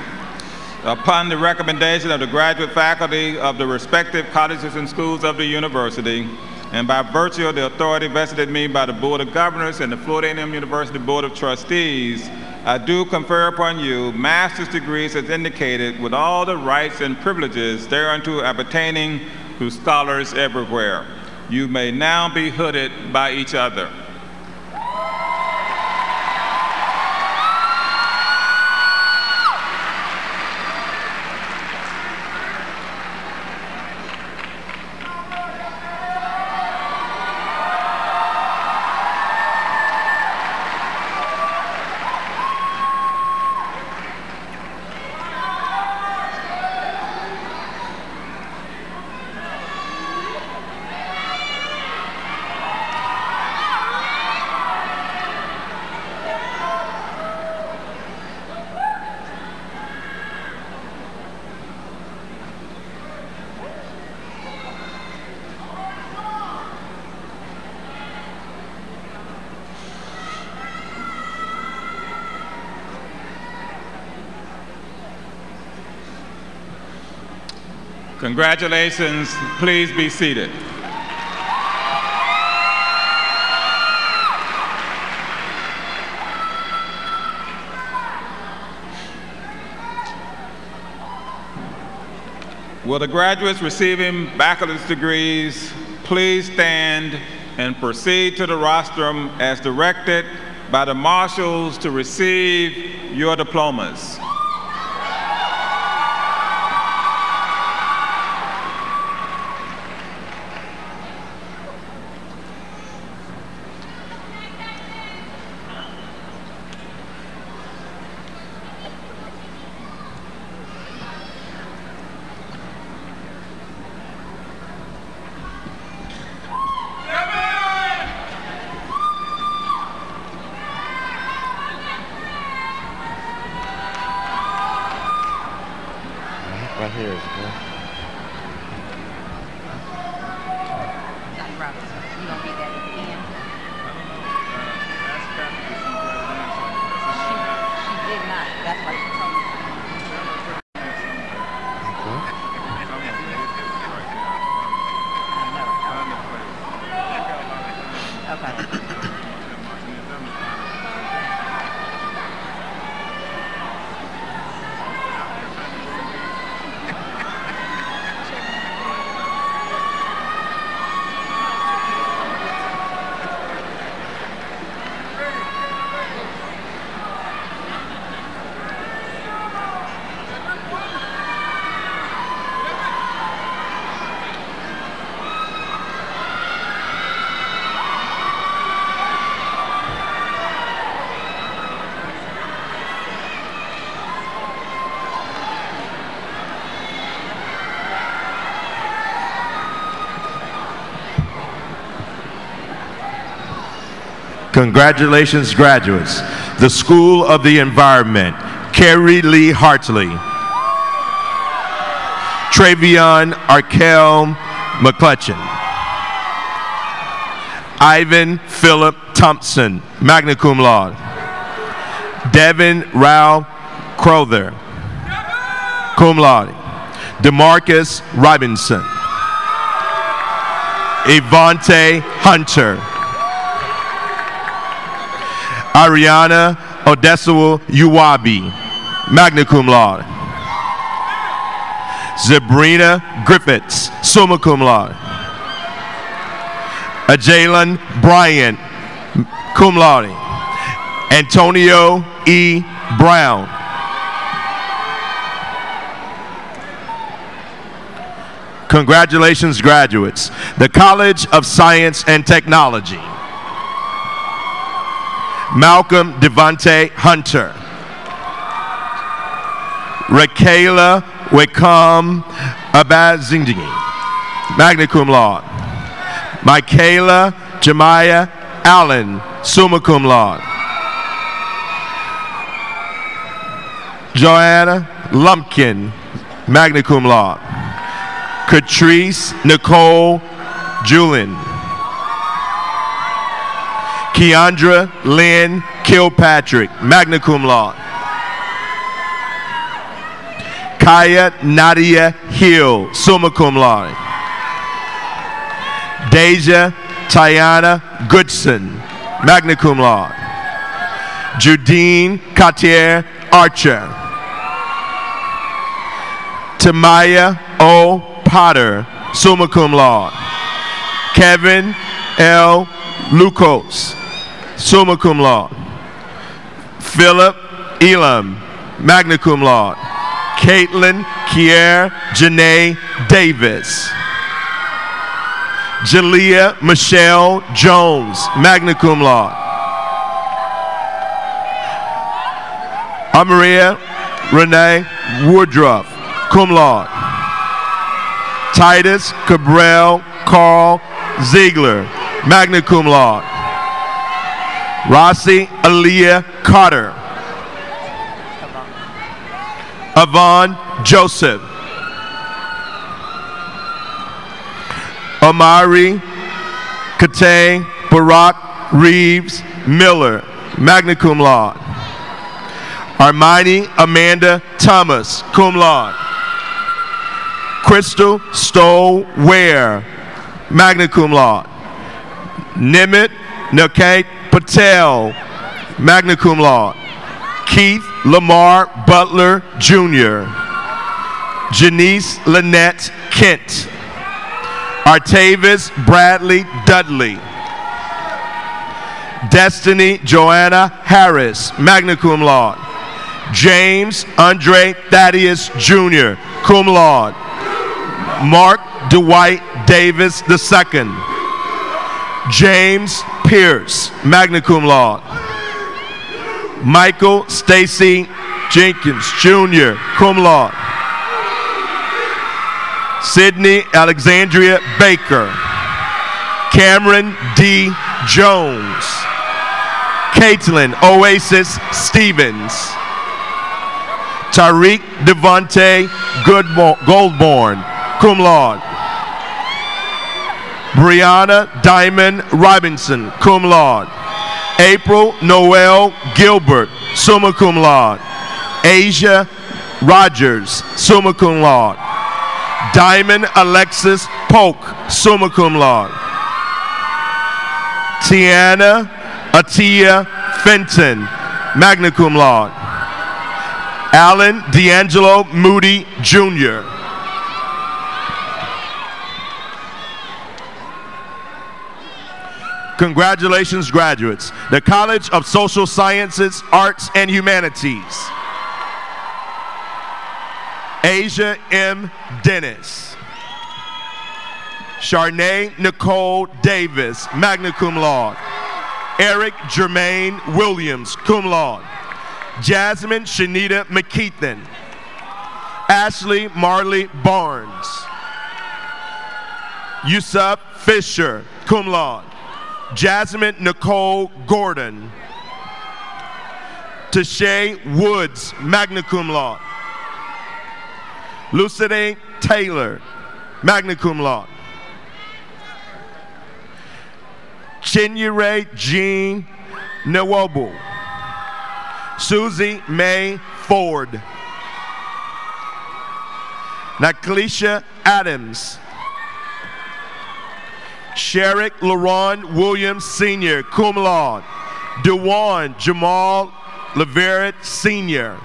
Upon the recommendation of the graduate faculty of the respective colleges and schools of the university, and by virtue of the authority vested in me by the Board of Governors and the Florida A&M University Board of Trustees, I do confer upon you master's degrees as indicated with all the rights and privileges thereunto appertaining to scholars everywhere. You may now be hooded by each other. Congratulations. Please be seated. Will the graduates receiving bachelor's degrees please stand and proceed to the rostrum as directed by the marshals to receive your diplomas. Right here is good. Dr. Roberts, you don't need that at the end? She did not. That's why she told me. Okay. Congratulations, graduates. The School of the Environment, Carrie Lee Hartley, Travion Arkell McClutchin, Ivan Philip Thompson, magna cum laude, Devin Rao Crowther, cum laude, DeMarcus Robinson, Evante Hunter, Ariana Odesawa Uwabi, magna cum laude, Sabrina Griffiths, summa cum laude, Jalen Bryant, cum laude, Antonio E. Brown, congratulations, graduates. The College of Science and Technology, Malcolm Devontae Hunter, Rakayla Wekam Abazindigi, magna cum laude, Michaela Jemiah Allen, summa cum laude, Joanna Lumpkin, magna cum laude. Catrice Nicole Julin. Keandra Lynn Kilpatrick, magna cum laude. Kaya Nadia Hill, summa cum laude. Deja Tiana Goodson, magna cum laude. Judine Cartier Archer. Tamaya O. Potter, summa cum laude. Kevin L. Lucas, summa cum laude. Philip Elam, magna cum laude. Caitlin Kier Janae Davis. Jalea Michelle Jones, magna cum laude. Amaria Renee Woodruff, cum laude. Titus Cabral Carl Ziegler, magna cum laude. Rossi Aaliyah Carter. Avon Joseph. Amari Kate Barack Reeves Miller, magna cum laude. Armani Amanda Thomas, cum laude. Crystal Stowe Ware, magna cum laude. Nimit Nakat Patel, magna cum laude. Keith Lamar Butler Jr. Janice Lynette Kent. Artavis Bradley Dudley. Destiny Joanna Harris, magna cum laude. James Andre Thaddeus Jr., cum laude. Mark Dwight Davis II. James Pierce, magna cum laude. Michael Stacy Jenkins Jr., cum laude. Sydney Alexandria Baker. Cameron D. Jones. Caitlin Oasis Stevens. Tariq Devontae Goldborn, cum laude. Brianna Diamond Robinson, cum laude. April Noel Gilbert, summa cum laude. Asia Rogers, summa cum laude. Diamond Alexis Polk, summa cum laude. Tiana Atia Fenton, magna cum laude. Alan D'Angelo Moody Jr. Congratulations, graduates. The College of Social Sciences, Arts, and Humanities. Asia M. Dennis. Charnay Nicole Davis, magna cum laude. Eric Jermaine Williams, cum laude. Jasmine Shanita McKeithen. Ashley Marley Barnes. Yusuf Fisher, cum laude. Jasmine Nicole Gordon. Tashay Woods, magna cum laude. Lucide Taylor, magna cum laude. Chinyere Jean Nwobu. Susie Mae Ford. Naklisha Adams. Sherrick LaRon Williams Sr., cum laude. Dewan Jamal Leverett Sr.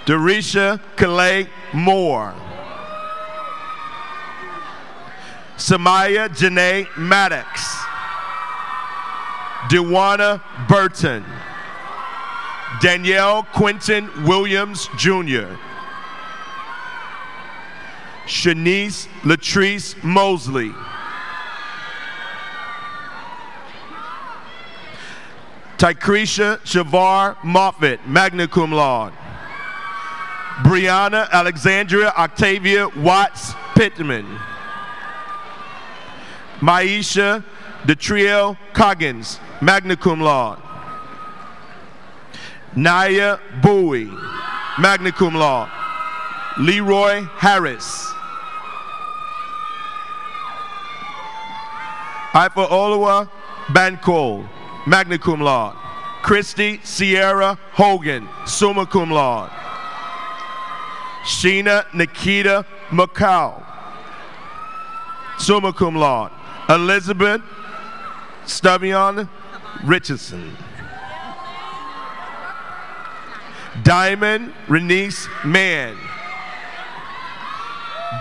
Darisha Calais Moore. Samaya Janae Maddox. Dewana Burton. Danielle Quinton Williams Jr. Shanice Latrice Mosley. Tycretia Shavar Moffitt, magna cum laude. Brianna Alexandria Octavia Watts Pittman. Maisha Detriel Coggins, magna cum laude. Naya Bowie, magna cum laude. Leroy Harris. Ifeoluwa Bankole, magna cum laude. Christy Sierra Hogan, summa cum laude. Sheena Nikita McCall, summa cum laude. Elizabeth Stubion Richardson. Diamond Renice Mann.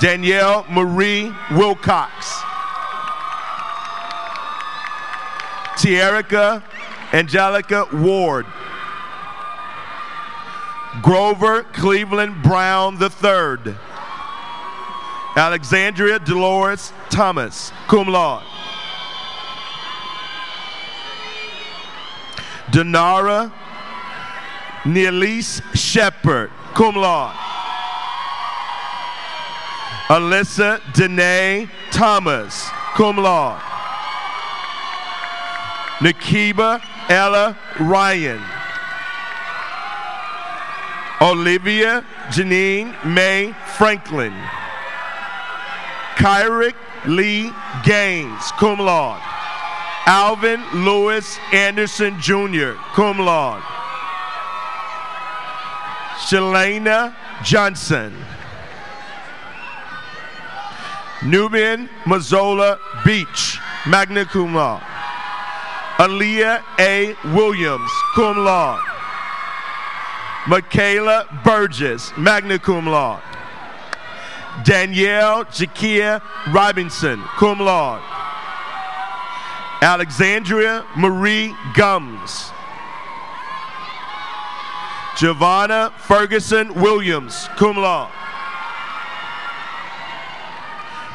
Danielle Marie Wilcox. Tierica Angelica Ward. Grover Cleveland Brown III. Alexandria Dolores Thomas, cum laude. Denara Neelise Shepard, cum laude. Alyssa Danae Thomas, cum laude. Nakiba Ella Ryan. Olivia Janine May Franklin. Kyrick Lee Gaines, cum laude. Alvin Lewis Anderson Jr., cum laude. Shalana Johnson. Nubian Mazzola Beach, magna cum laude. Aaliyah A. Williams, cum laude. Michaela Burgess, magna cum laude. Danielle Jakia Robinson, cum laude. Alexandria Marie Gums. Giovanna Ferguson Williams, cum laude.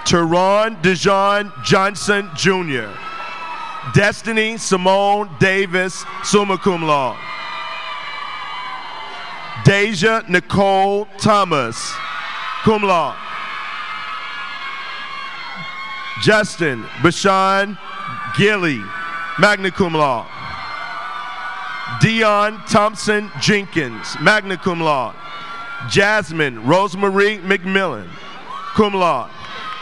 Teron Dejon Johnson Jr. Destiny Simone Davis, summa cum laude. Deja Nicole Thomas, cum laude. Justin Bashan Gilly, magna cum laude. Dion Thompson Jenkins, magna cum laude. Jasmine Rosemary McMillan, cum laude.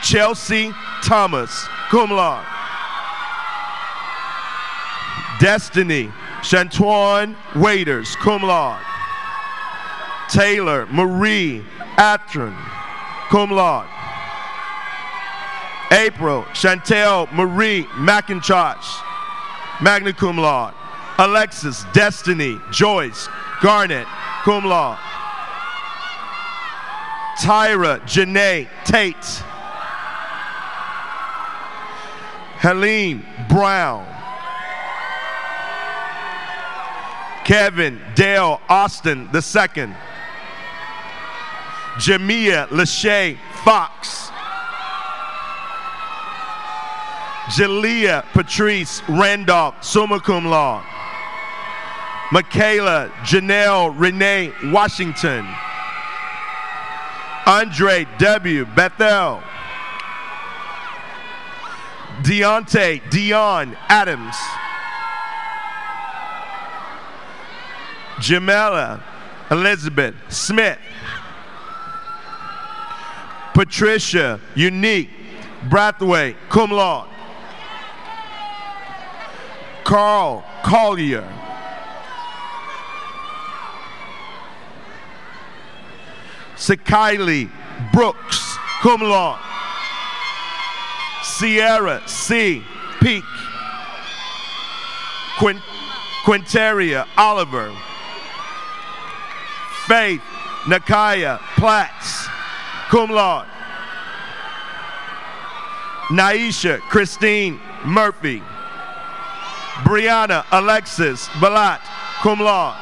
Chelsea Thomas, cum laude. Destiny Shantuan Waiters, cum laude. Taylor Marie Atron, cum laude. April Chantel Marie McIntosh, magna cum laude. Alexis Destiny Joyce Garnett, cum laude. Tyra Janae Tate. Helene Brown. Kevin Dale Austin II. Jamia Lachey Fox. Jalea Patrice Randolph, summa cum laude. Michaela Janelle Renee Washington. Andre W. Bethel. Deontay Dion Adams. Jamela Elizabeth Smith. Patricia Unique Brathwaite, cum laude. Carl Collier. Skylie Brooks, cum laude. Sierra C. Peak. Quinteria Oliver. Faith Nakaya Platts, cum laude. Naisha Christine Murphy. Brianna Alexis Balat, cum laude.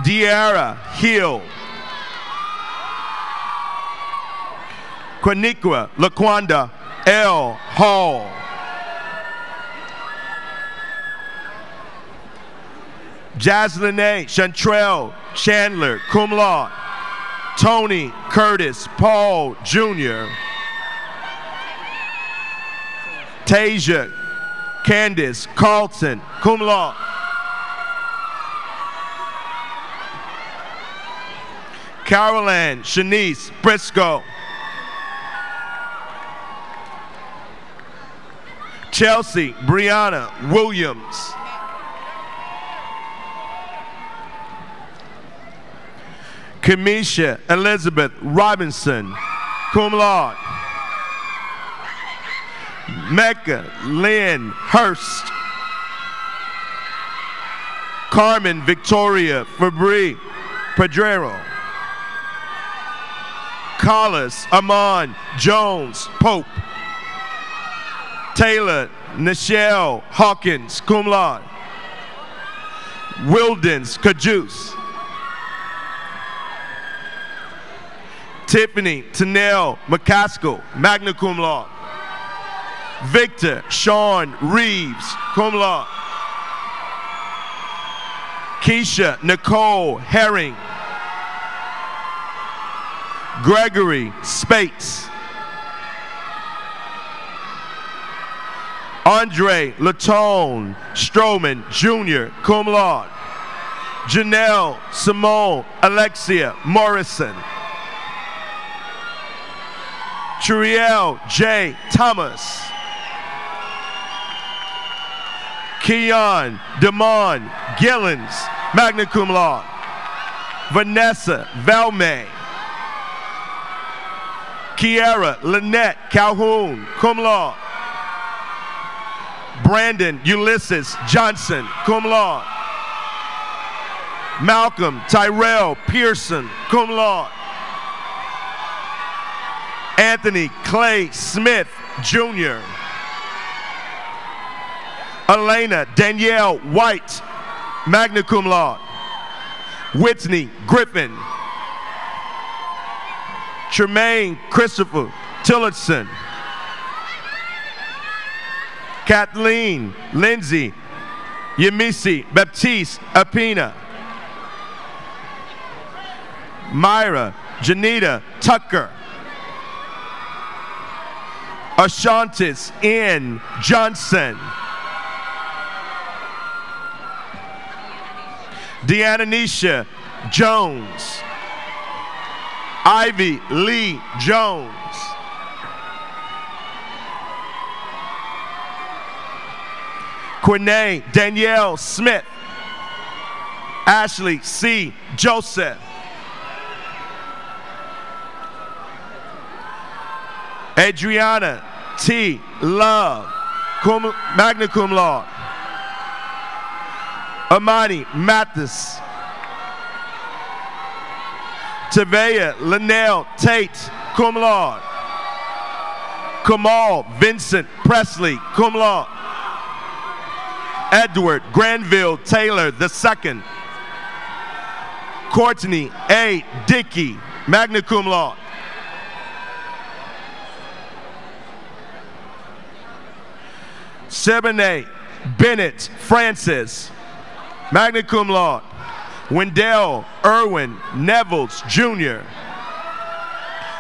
Deara Hill. Quaniqua Laquanda L. Hall. Jaslyn Chantrell Chandler, cum laude. Tony Curtis Paul Jr. Tasia Candace Carlton, cum laude. Caroline Shanice Briscoe. Chelsea Brianna Williams. Kamisha Elizabeth Robinson, cum laude. Mecca Lynn Hurst. Carmen Victoria Fabri Pedrero. Collis Amon Jones Pope. Taylor Nichelle Hawkins, cum laude. Wildens Cajuce. Tiffany Tanel McCaskill, magna cum laude. Victor Sean Reeves, cum laude. Keisha Nicole Herring. Gregory Spates. Andre Latone Stroman Jr., cum laude. Janelle Simone Alexia Morrison. Churiel J. Thomas. Keon Damon Gillens, magna cum laude. Vanessa Valme. Kiara Lynette Calhoun, cum laude. Brandon Ulysses Johnson, cum laude. Malcolm Tyrell Pearson, cum laude. Anthony Clay Smith, Jr. Elena Danielle White, magna cum laude. Whitney Griffin. Tremaine Christopher Tillotson. Kathleen Lindsay Yemisi Baptiste Apina. Myra Janita Tucker. Ashantis N. Johnson. Deanna Nisha Jones. Ivy Lee Jones. Quinay Danielle Smith. Ashley C. Joseph. Adriana T. Love, magna cum laude. Amani Mathis. Tavea Linnell Tate, cum laude. Kamal Vincent Presley, cum laude. Edward Granville Taylor II. Courtney A. Dickey, magna cum laude. Sebene Bennett Francis, magna cum laude. Wendell Irwin Nevels Jr.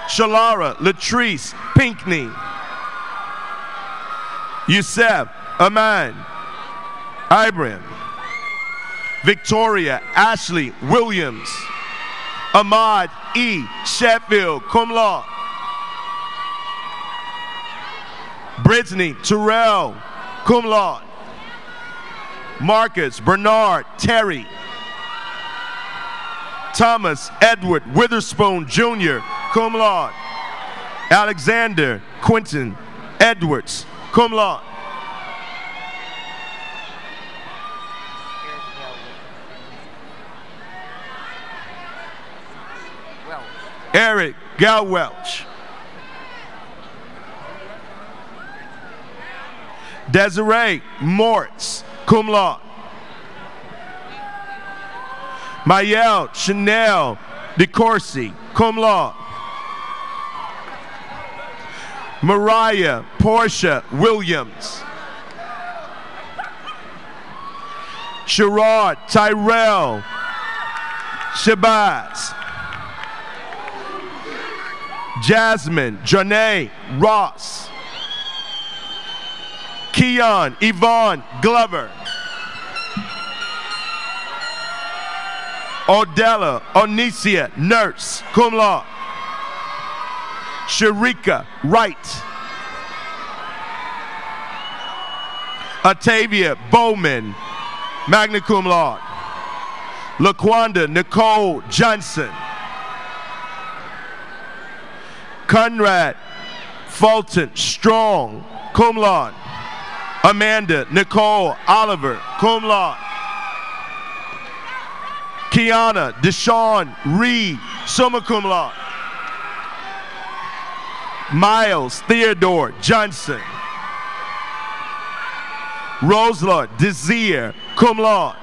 Shalara Latrice Pinkney. Yusef Aman Ibrahim. Victoria Ashley Williams. Ahmad E. Sheffield, cum laude. Brittany Terrell, cum laude. Marcus Bernard Terry. Thomas Edward Witherspoon Jr., cum laude. Alexander Quentin Edwards, cum laude. Eric Galwelch. Desiree Mortz, cum laude. Mayel Chanel DeCourcy, cum laude. Mariah Portia Williams. Sherrod Tyrell Shabazz. Jasmine Janae Ross. Keon Yvonne Glover. Odella Onicia, nurse, cum laude. Sharika Wright. Atavia Bowman, magna cum laude. LaQuanda Nicole Johnson. Conrad Fulton Strong, cum laude. Amanda Nicole Oliver, cum laude. Kiana Deshawn Reed, summa cum laude. Miles Theodore Johnson. Rosela Desir, cum laude.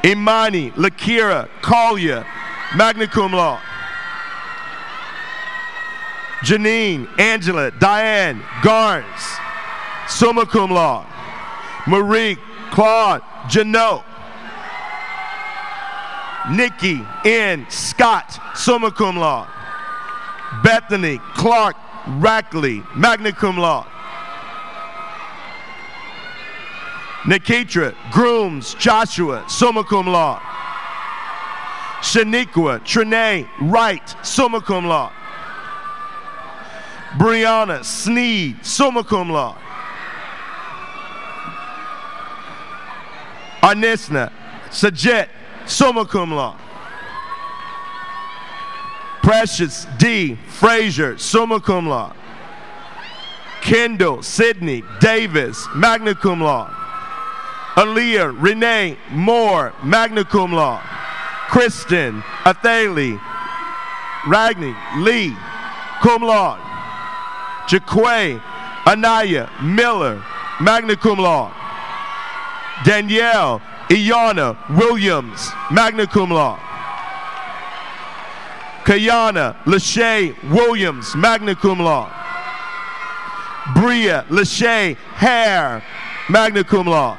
Imani Lakira Collier, magna cum laude. Janine Angela Diane Garnes, summa cum laude. Marie Claude Janot. Nikki N. Scott, summa cum laude. Bethany Clark Rackley, magna cum laude. Nikitra Grooms Joshua, summa cum laude. Shaniqua Trinae Wright, summa cum laude. Brianna Sneed, summa cum laude. Anisna Sajet, summa cum laude. Precious D. Frazier, summa cum laude. Kendall Sidney Davis, magna cum laude. Aaliyah Renee Moore, magna cum laude. Kristen Athali Ragni Lee, cum laude. Jaquay Anaya Miller, magna cum laude. Danielle Iana Williams, magna cum laude. Kayana Lachey Williams, magna cum laude. Bria Lachey Hare, magna cum laude.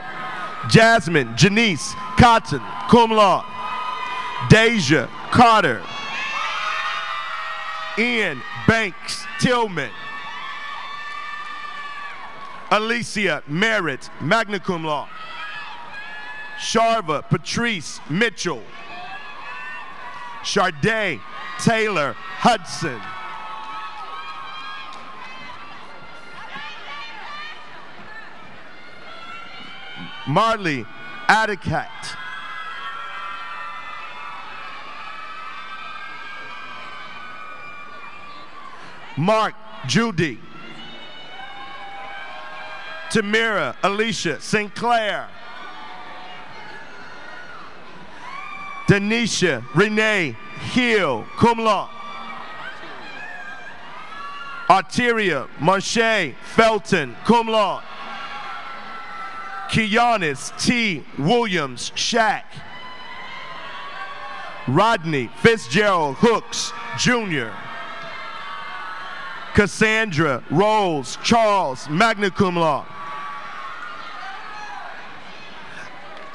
Jasmine Janice Cotton, cum laude. Deja Carter. Ian Banks Tillman. Alicia Merritt, magna cum laude. Sharva Patrice Mitchell. Sharday Taylor Hudson. Marley Adicat. Mark Judy. Tamira Alicia Sinclair. Denisha Renee Hill, cum laude. Arteria Marche Felton, cum laude. Kianis T. Williams Shack. Rodney Fitzgerald Hooks, Jr. Cassandra Rolls Charles, magna cum laude.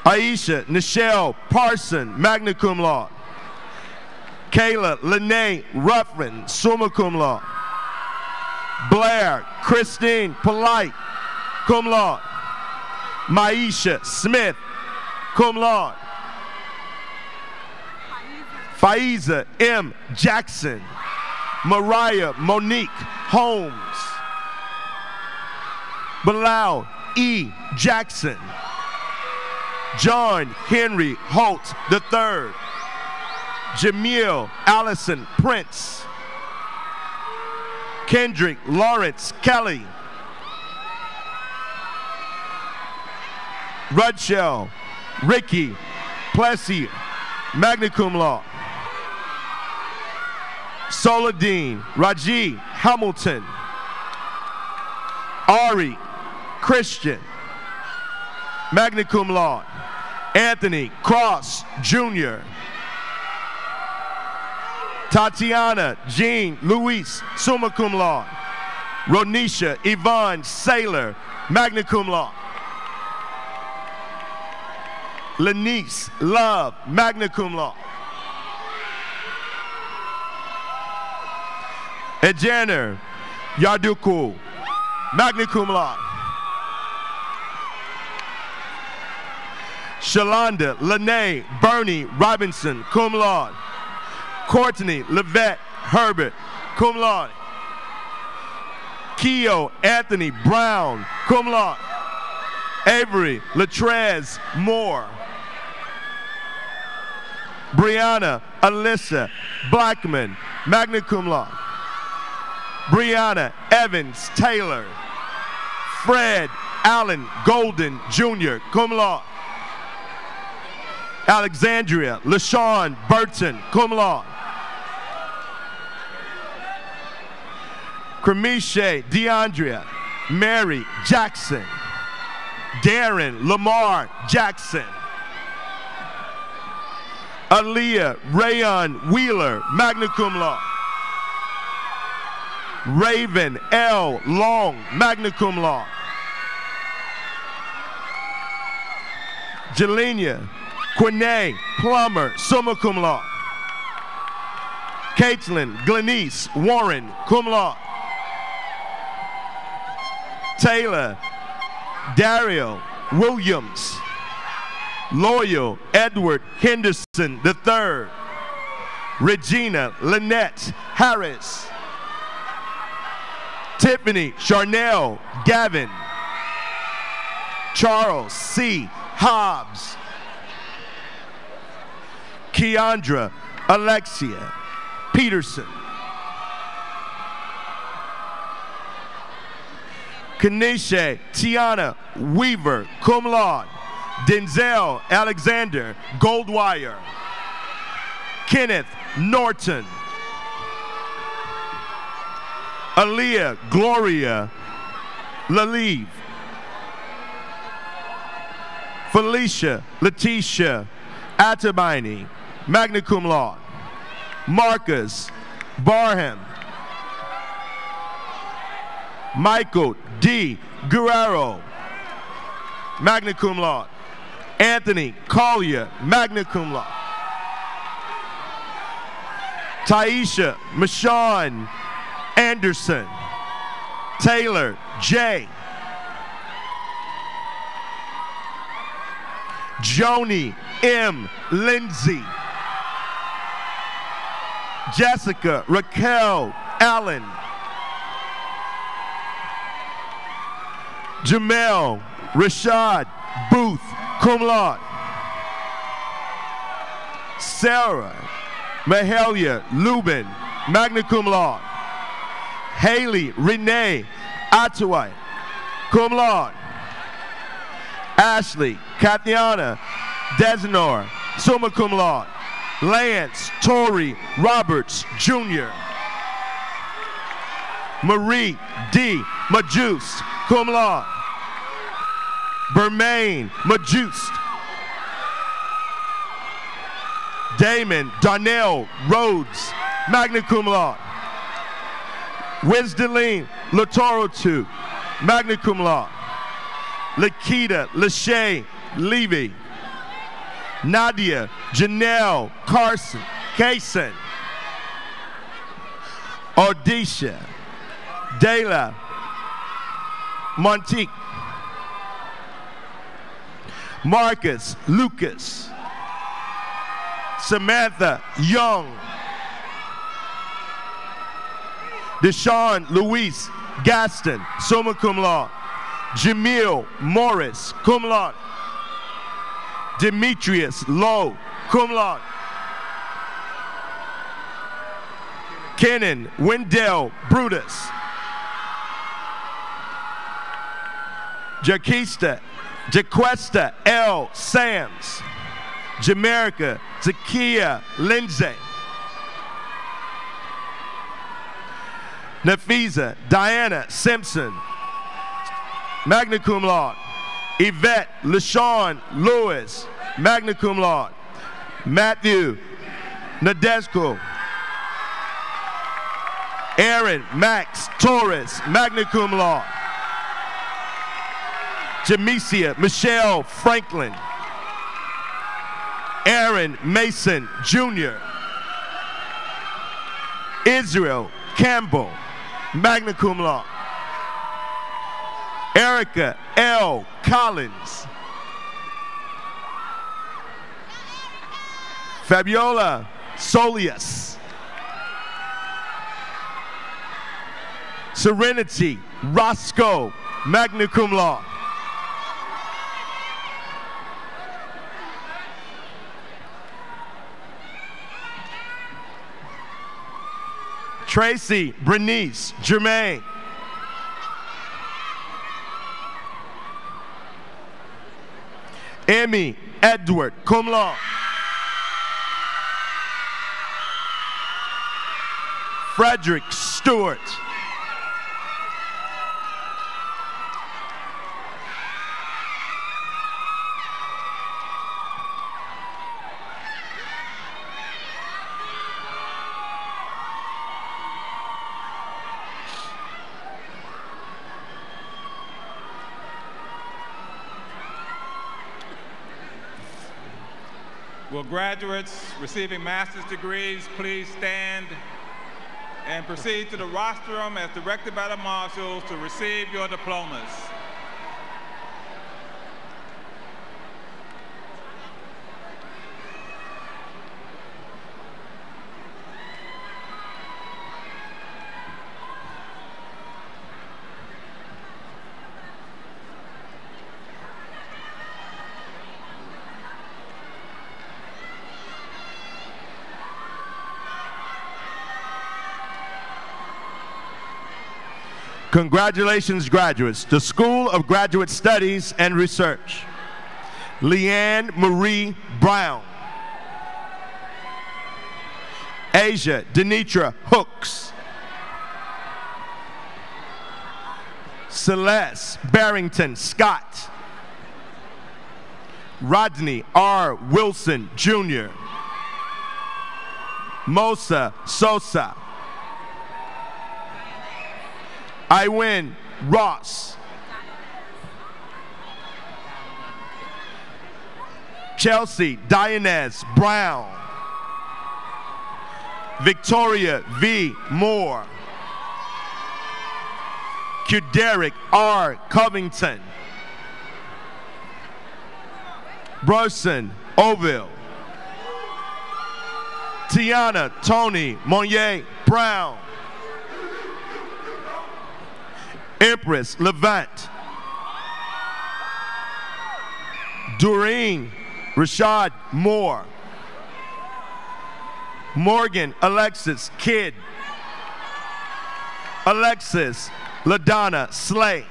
Aisha Nichelle Parson, magna cum laude. Kayla Lene Ruffin, summa cum laude. Blair Christine Polite, cum laude. Maisha Smith, cum laude. Faiza M. Jackson. Mariah Monique Holmes. Bilal E. Jackson. John Henry Holt III. Jamil Allison Prince. Kendrick Lawrence Kelly. Rudshell Ricky Plessy, magna cum laude. Soladine Raji Hamilton. Ari Christian, magna cum laude. Anthony Cross Jr. Tatiana Jean Luis, summa cum laude. Ronisha Yvonne Saylor, magna cum laude. Lenice Love, magna cum laude. Ejaner Yaduku, magna cum laude. Shalonda Lene Bernie Robinson, cum laude. Courtney Levette Herbert, cum laude. Keo Anthony Brown, cum laude. Avery Latrez Moore. Brianna Alyssa Blackman, magna cum laude. Brianna Evans Taylor. Fred Allen Golden Jr., cum laude. Alexandria LaShawn Burton, cum laude. Cremisha DeAndrea Mary Jackson. Darren Lamar Jackson. Aaliyah Rayon Wheeler, magna cum laude. Raven L. Long, magna cum laude. Jelenia Quinay Plummer, summa cum laude. Caitlin Glenice Warren, cum laude. Taylor Dario Williams. Loyal Edward Henderson III. Regina Lynette Harris. Tiffany Charnel Gavin. Charles C. Hobbs. Keandra Alexia Peterson. Kanisha Tiana Weaver, cum laude. Denzel Alexander Goldwire. Kenneth Norton. Aaliyah Gloria Lalive. Felicia Letitia Atabini, magna cum laude. Marcus Barham. Michael D. Guerrero, magna cum laude. Anthony Collier, magna cum laude. Taisha Michonne Anderson. Taylor J. Joni M. Lindsay. Jessica Raquel Allen. Jamel Rashad Booth, cum laude. Sarah Mahalia Lubin, magna cum laude. Haley Renee Atawai, cum laude. Ashley Kathiana Desnor, summa cum laude. Lance Torrey Roberts Jr. Marie D. Majus, cum laude. Bermaine Majust. Damon Darnell Rhodes, magna cum laude. Wisdeline Latorotu, magna cum laude. Lakita Lachey Levy. Nadia Janelle Carson Kaysen. Odisha Dela Montique. Marcus Lucas. Samantha Young. Deshaun Luis Gaston, summa cum laude. Jamil Morris, cum laude. Demetrius Lowe, cum laude. Kenan Wendell Brutus. Jaquesta L. Sams. Jamaica Zakia Lindsay. Nafisa Diana Simpson, magna cum laude. Yvette LaShawn Lewis, magna cum laude. Matthew Nadesco. Aaron Max Torres, magna cum laude. Jamesia Michelle Franklin. Aaron Mason Jr. Israel Campbell, magna cum laude. Erica L. Collins. Fabiola Solius. Serenity Roscoe, magna cum laude. Tracy Bernice Germain. Emmy Edward, cum laude. Frederick Stewart. Will graduates receiving master's degrees please stand and proceed to the rostrum as directed by the marshals to receive your diplomas. Congratulations, graduates. The School of Graduate Studies and Research. Leanne Marie Brown. Asia Denitra Hooks. Celeste Barrington Scott. Rodney R. Wilson, Jr. Mosa Sosa. Iwin Ross. Chelsea Dianez Brown. Victoria V. Moore. Qderick R. Covington. Brosen Oville. Tiana Tony Monnier Brown. Empress Levant. Doreen Rashad Moore. Morgan Alexis Kidd. Alexis LaDonna Slay.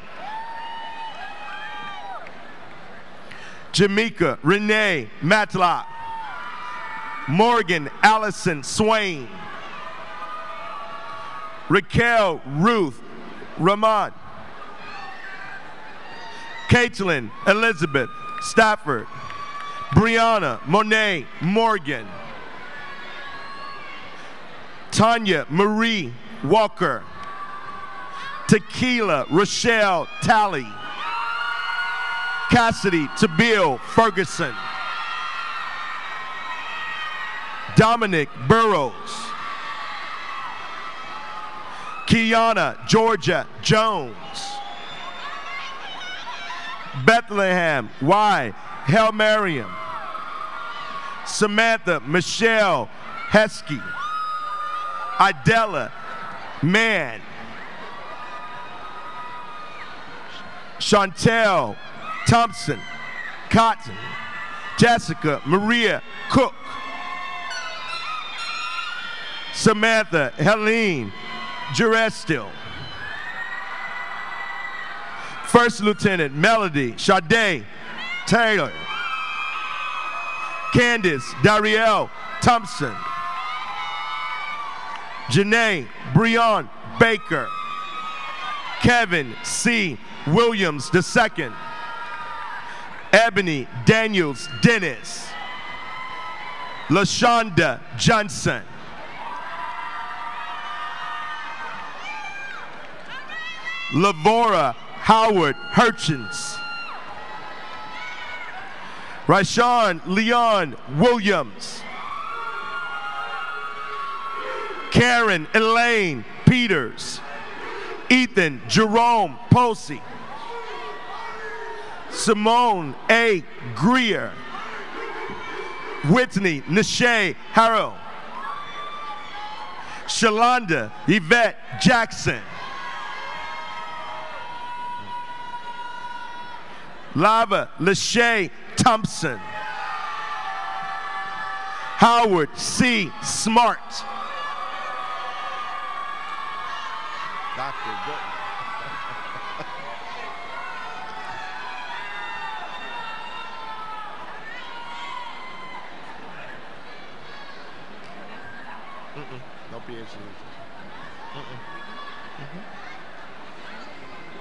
Jamaica Renee Matlock. Morgan Allison Swain. Raquel Ruth Rahman. Caitlin Elizabeth Stafford. Brianna Monet Morgan. Tanya Marie Walker. Tequila Rochelle Talley. Cassidy Tabil Ferguson. Dominic Burrows. Kiana Georgia Jones. Bethlehem Y. Helmariam. Samantha Michelle Heskey. Idella Mann. Chantel Thompson Cotton. Jessica Maria Cook. Samantha Helene Jurestil. First Lieutenant Melody Sade Taylor. Candace Darielle Thompson. Janae Breon Baker. Kevin C. Williams II. Ebony Daniels Dennis. LaShonda Johnson. Lavora Howard Hurchins. Rashawn Leon Williams. Karen Elaine Peters. Ethan Jerome Posey. Simone A. Greer. Whitney Nishay Harrell. Shalonda Yvette Jackson. Lava Lachey Thompson. Howard C. Smart. Dr. Good. Don't be interested.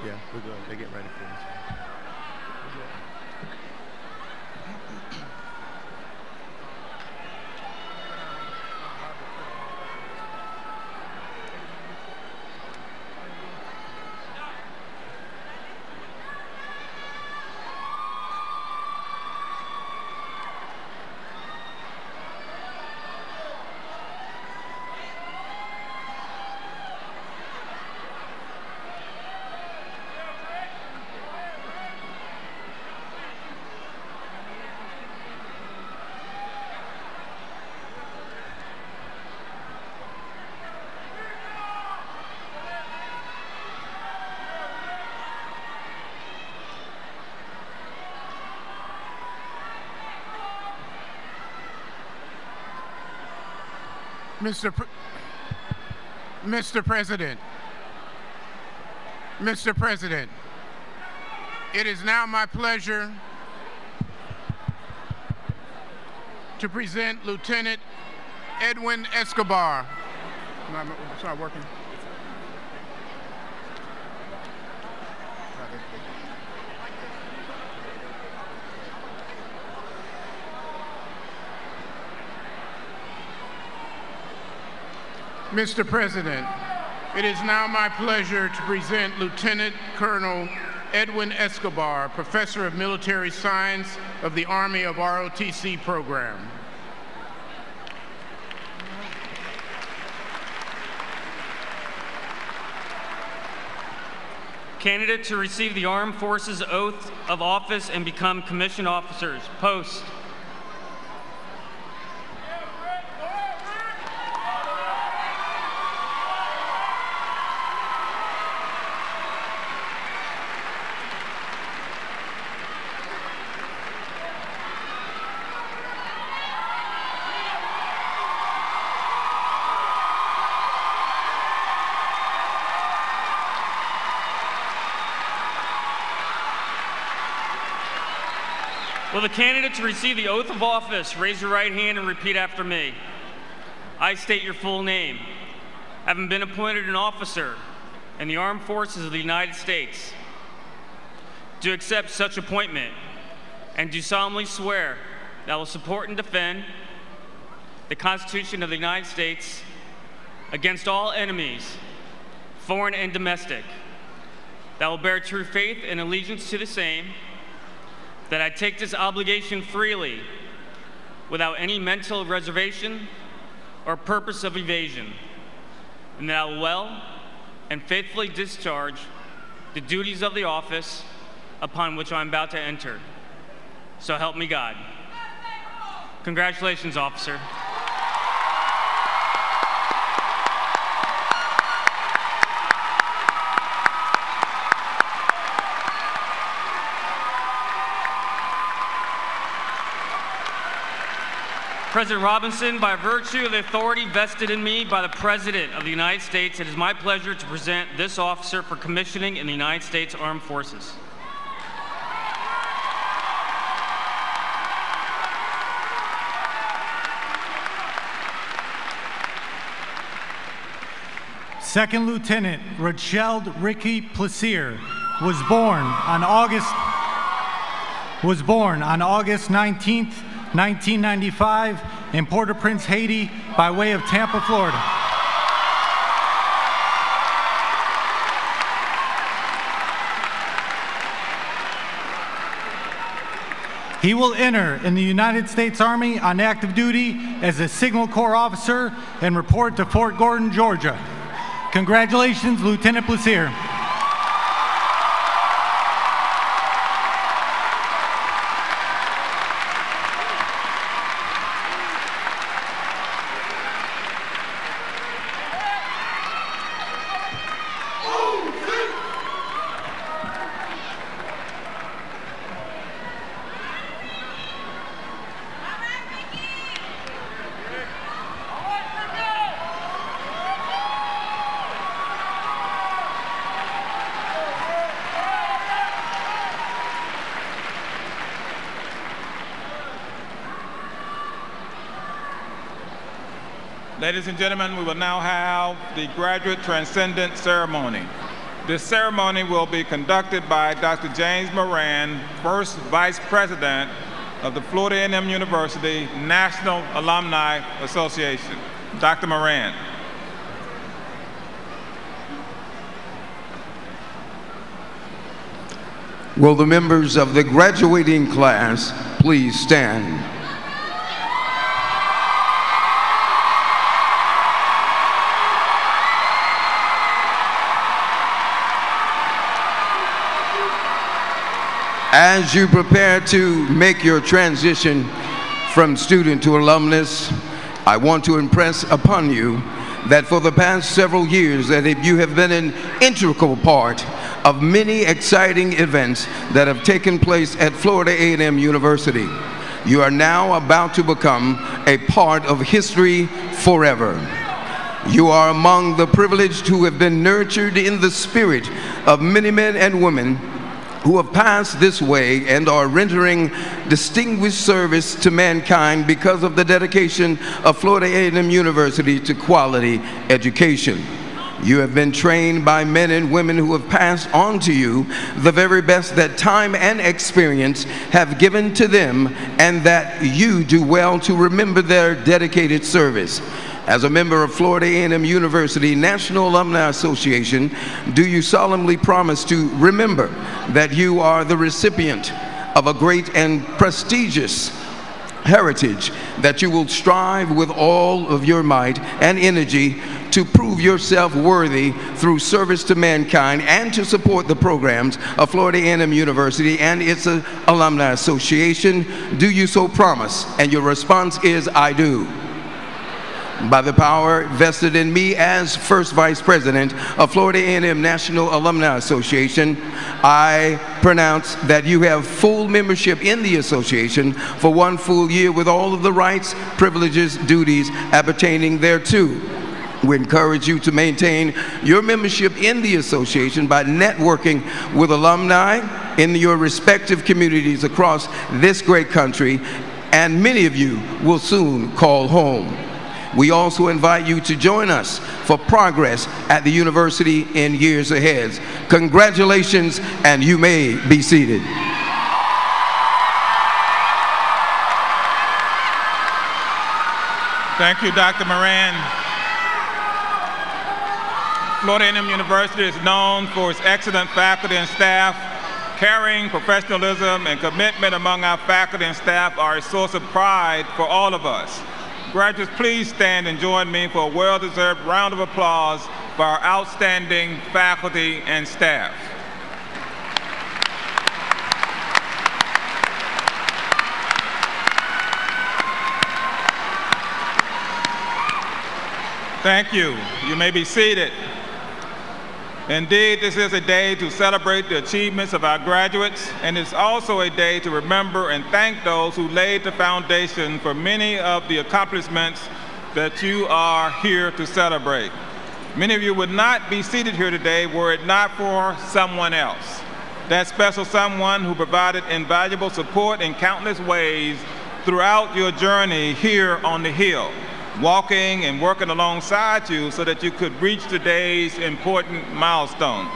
Yeah, we're good. They're getting ready for this. Mr. President, it is now my pleasure to present Lieutenant Edwin Escobar. It's not working. Mr. President, it is now my pleasure to present Lieutenant Colonel Edwin Escobar, Professor of Military Science of the Army of ROTC program. Candidate to receive the Armed Forces Oath of Office and become commissioned officers. Post. Will the candidate to receive the oath of office raise your right hand and repeat after me? I state your full name. Having been appointed an officer in the Armed Forces of the United States, do accept such appointment and do solemnly swear that I will support and defend the Constitution of the United States against all enemies, foreign and domestic, that I will bear true faith and allegiance to the same, that I take this obligation freely without any mental reservation or purpose of evasion, and that I will well and faithfully discharge the duties of the office upon which I am about to enter. So help me God. Congratulations, officer. President Robinson, by virtue of the authority vested in me by the President of the United States, it is my pleasure to present this officer for commissioning in the United States Armed Forces. Second Lieutenant Rochelle Ricky Plaisir was born on August 19th, 1995 in Port-au-Prince, Haiti, by way of Tampa, Florida. He will enter in the United States Army on active duty as a Signal Corps officer and report to Fort Gordon, Georgia. Congratulations, Lieutenant Plaisir. Ladies and gentlemen, we will now have the graduate transcendent ceremony. This ceremony will be conducted by Dr. James Moran, first Vice President of the Florida A&M University National Alumni Association. Dr. Moran. Will the members of the graduating class please stand? As you prepare to make your transition from student to alumnus, I want to impress upon you that for the past several years that you have been an integral part of many exciting events that have taken place at Florida A&M University. You are now about to become a part of history forever. You are among the privileged who have been nurtured in the spirit of many men and women who have passed this way and are rendering distinguished service to mankind because of the dedication of Florida A&M University to quality education. You have been trained by men and women who have passed on to you the very best that time and experience have given to them, and that you do well to remember their dedicated service. As a member of Florida A&M University National Alumni Association, do you solemnly promise to remember that you are the recipient of a great and prestigious heritage, that you will strive with all of your might and energy to prove yourself worthy through service to mankind and to support the programs of Florida A&M University and its Alumni Association? Do you so promise? And your response is, I do. By the power vested in me as first Vice President of Florida A&M National Alumni Association, I pronounce that you have full membership in the association for 1 full year with all of the rights, privileges, duties appertaining thereto. We encourage you to maintain your membership in the association by networking with alumni in your respective communities across this great country, and many of you will soon call home. We also invite you to join us for progress at the university in years ahead. Congratulations, and you may be seated. Thank you, Dr. Moran. Florida A&M University is known for its excellent faculty and staff. Caring, professionalism, and commitment among our faculty and staff are a source of pride for all of us. Graduates, please stand and join me for a well-deserved round of applause for our outstanding faculty and staff. Thank you. You may be seated. Indeed, this is a day to celebrate the achievements of our graduates, and it's also a day to remember and thank those who laid the foundation for many of the accomplishments that you are here to celebrate. Many of you would not be seated here today were it not for someone else. That special someone who provided invaluable support in countless ways throughout your journey here on the Hill, walking and working alongside you so that you could reach today's important milestone.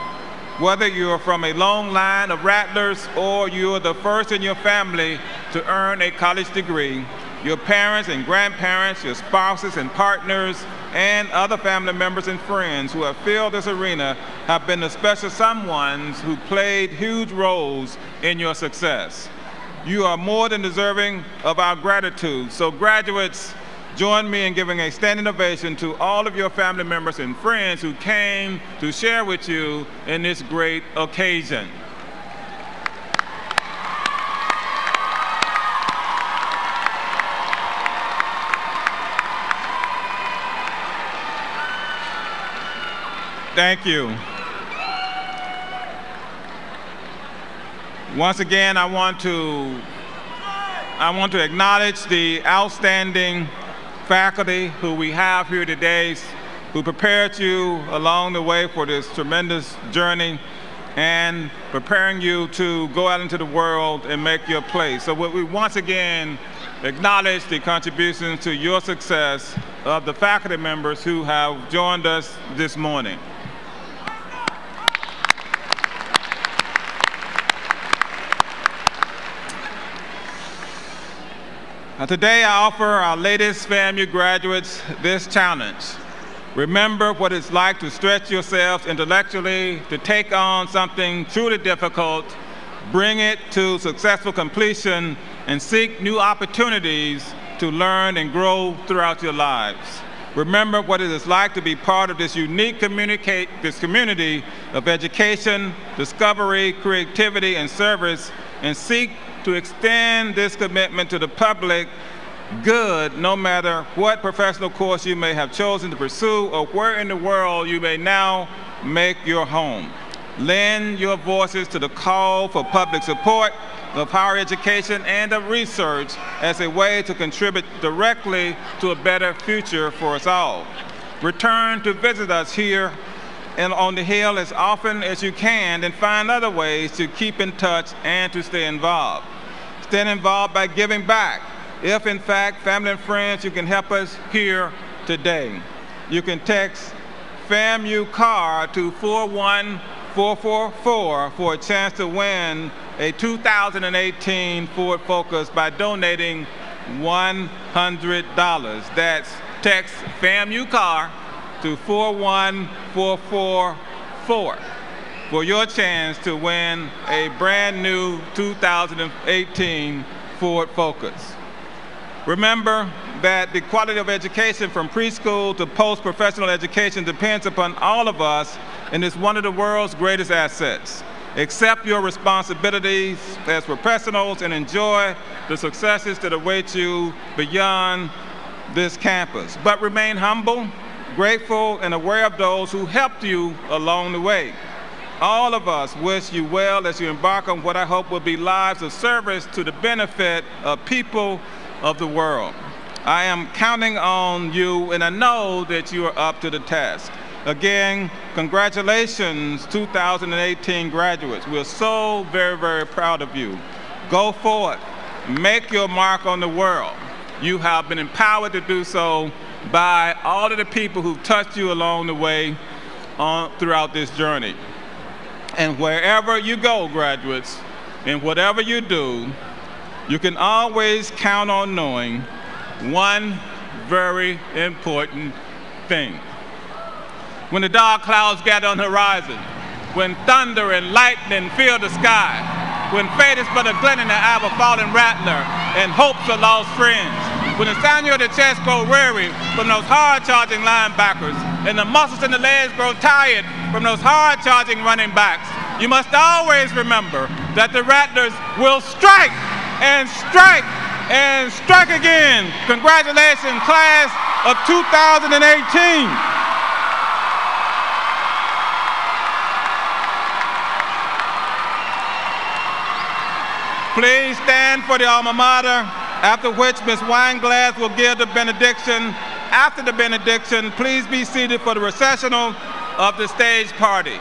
Whether you're from a long line of rattlers or you're the first in your family to earn a college degree, your parents and grandparents, your spouses and partners, and other family members and friends who have filled this arena have been the special someones who played huge roles in your success. You are more than deserving of our gratitude. So graduates, join me in giving a standing ovation to all of your family members and friends who came to share with you in this great occasion. Thank you. Once again, I want to acknowledge the outstanding faculty who we have here today, who prepared you along the way for this tremendous journey and preparing you to go out into the world and make your place. So what we once again acknowledge the contributions to your success of the faculty members who have joined us this morning. Today I offer our latest FAMU graduates this challenge. Remember what it's like to stretch yourselves intellectually, to take on something truly difficult, bring it to successful completion, and seek new opportunities to learn and grow throughout your lives. Remember what it is like to be part of this unique community of education, discovery, creativity, and service, and seek to extend this commitment to the public good, no matter what professional course you may have chosen to pursue or where in the world you may now make your home. Lend your voices to the call for public support of higher education and of research as a way to contribute directly to a better future for us all. Return to visit us here and on the Hill as often as you can, and find other ways to keep in touch and to stay involved. Stay involved by giving back. If, in fact, family and friends, you can help us here today. You can text FAMU CAR to 41444 for a chance to win a 2018 Ford Focus by donating $100. That's text FAMU CAR to 41444 for your chance to win a brand new 2018 Ford Focus. Remember that the quality of education from preschool to post-professional education depends upon all of us and is one of the world's greatest assets. Accept your responsibilities as professionals and enjoy the successes that await you beyond this campus. But remain humble, grateful, and aware of those who helped you along the way. All of us wish you well as you embark on what I hope will be lives of service to the benefit of people of the world. I am counting on you, and I know that you are up to the task. Again, congratulations, 2018 graduates. We're so very, very proud of you. Go forward, make your mark on the world. You have been empowered to do so by all of the people who've touched you along the way throughout this journey. And wherever you go, graduates, and whatever you do, you can always count on knowing one very important thing. When the dark clouds gather on the horizon, when thunder and lightning fill the sky, when fate is but a glint in the eye of a fallen rattler, and hopes of lost friends, when the sinew of the chest grow weary from those hard-charging linebackers, and the muscles in the legs grow tired from those hard-charging running backs, you must always remember that the rattlers will strike and strike and strike again. Congratulations, class of 2018. Please stand for the alma mater, after which Ms. Weinglass will give the benediction. After the benediction, please be seated for the recessional of the stage party.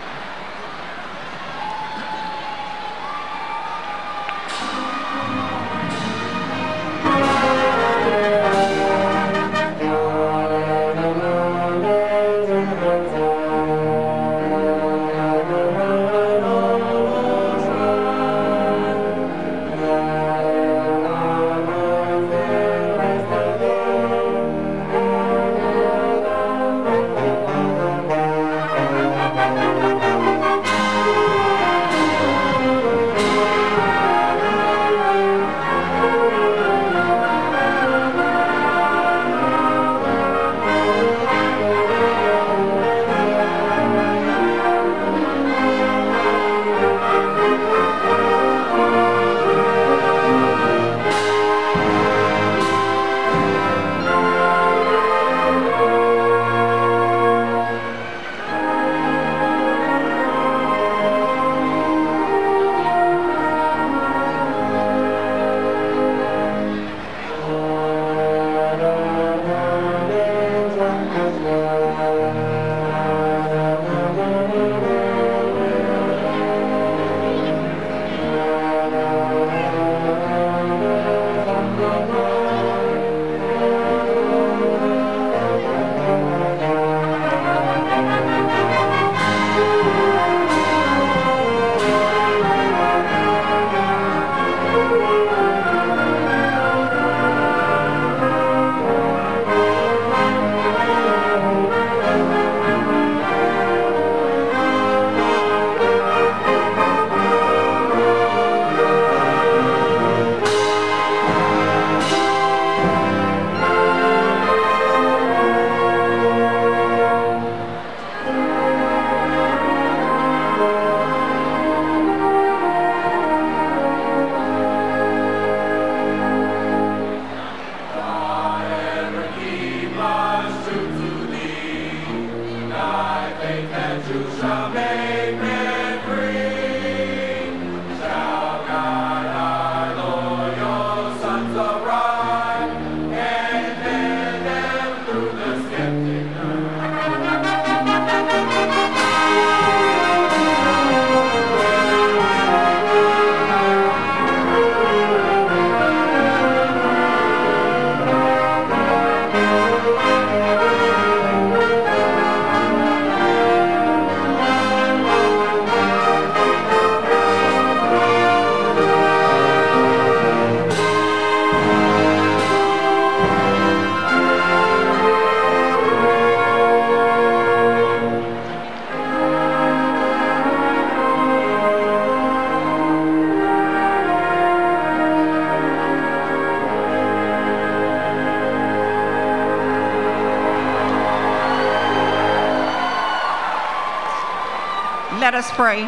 Let us pray.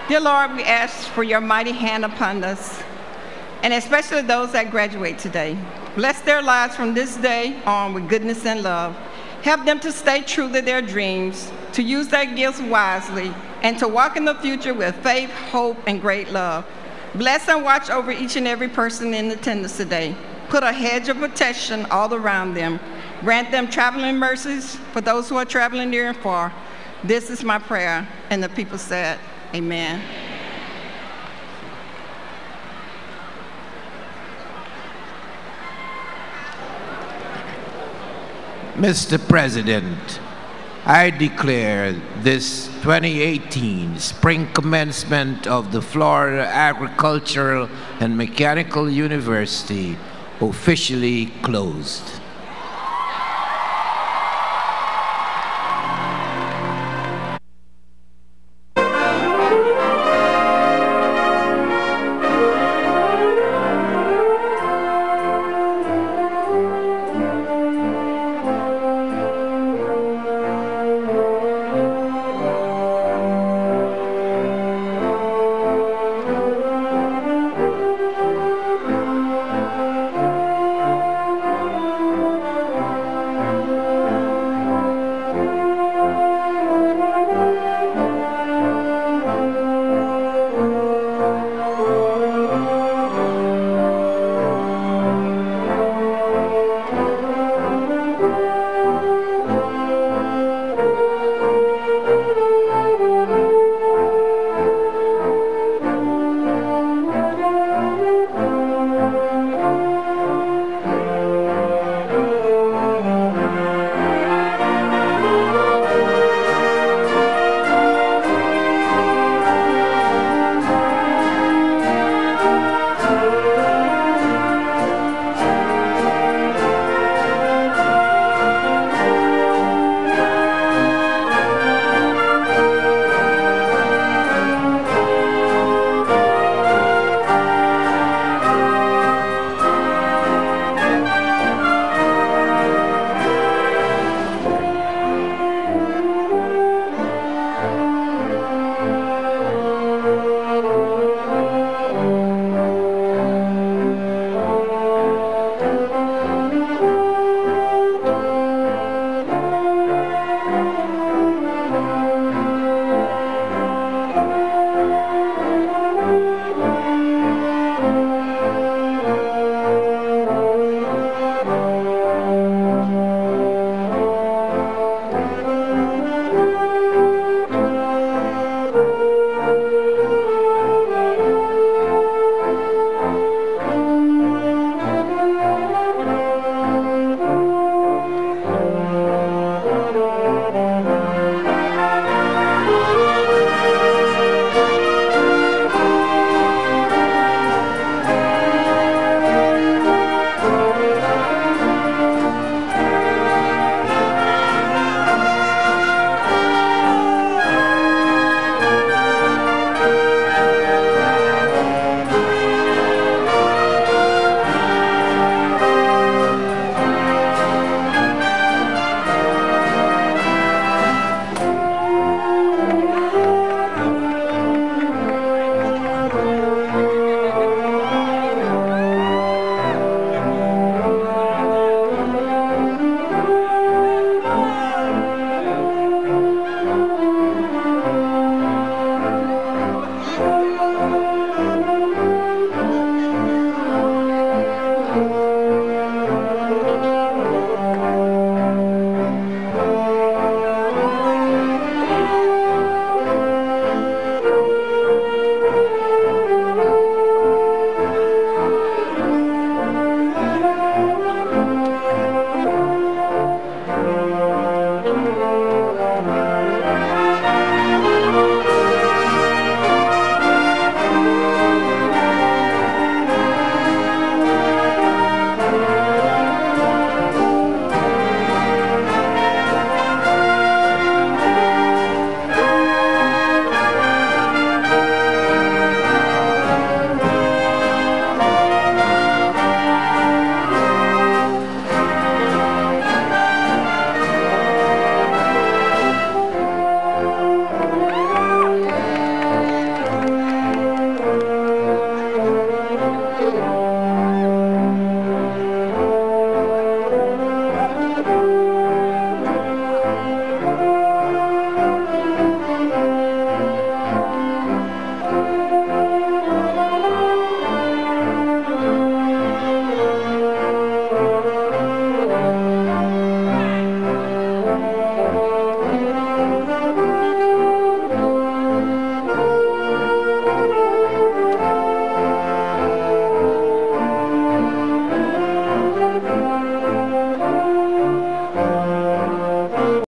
Dear Lord, we ask for your mighty hand upon us, and especially those that graduate today. Bless their lives from this day on with goodness and love. Help them to stay true to their dreams, to use their gifts wisely, and to walk in the future with faith, hope, and great love. Bless and watch over each and every person in attendance today. Put a hedge of protection all around them. Grant them traveling mercies for those who are traveling near and far. This is my prayer. And the people said, amen. Mr. President, I declare this 2018 spring commencement of the Florida Agricultural and Mechanical University officially closed.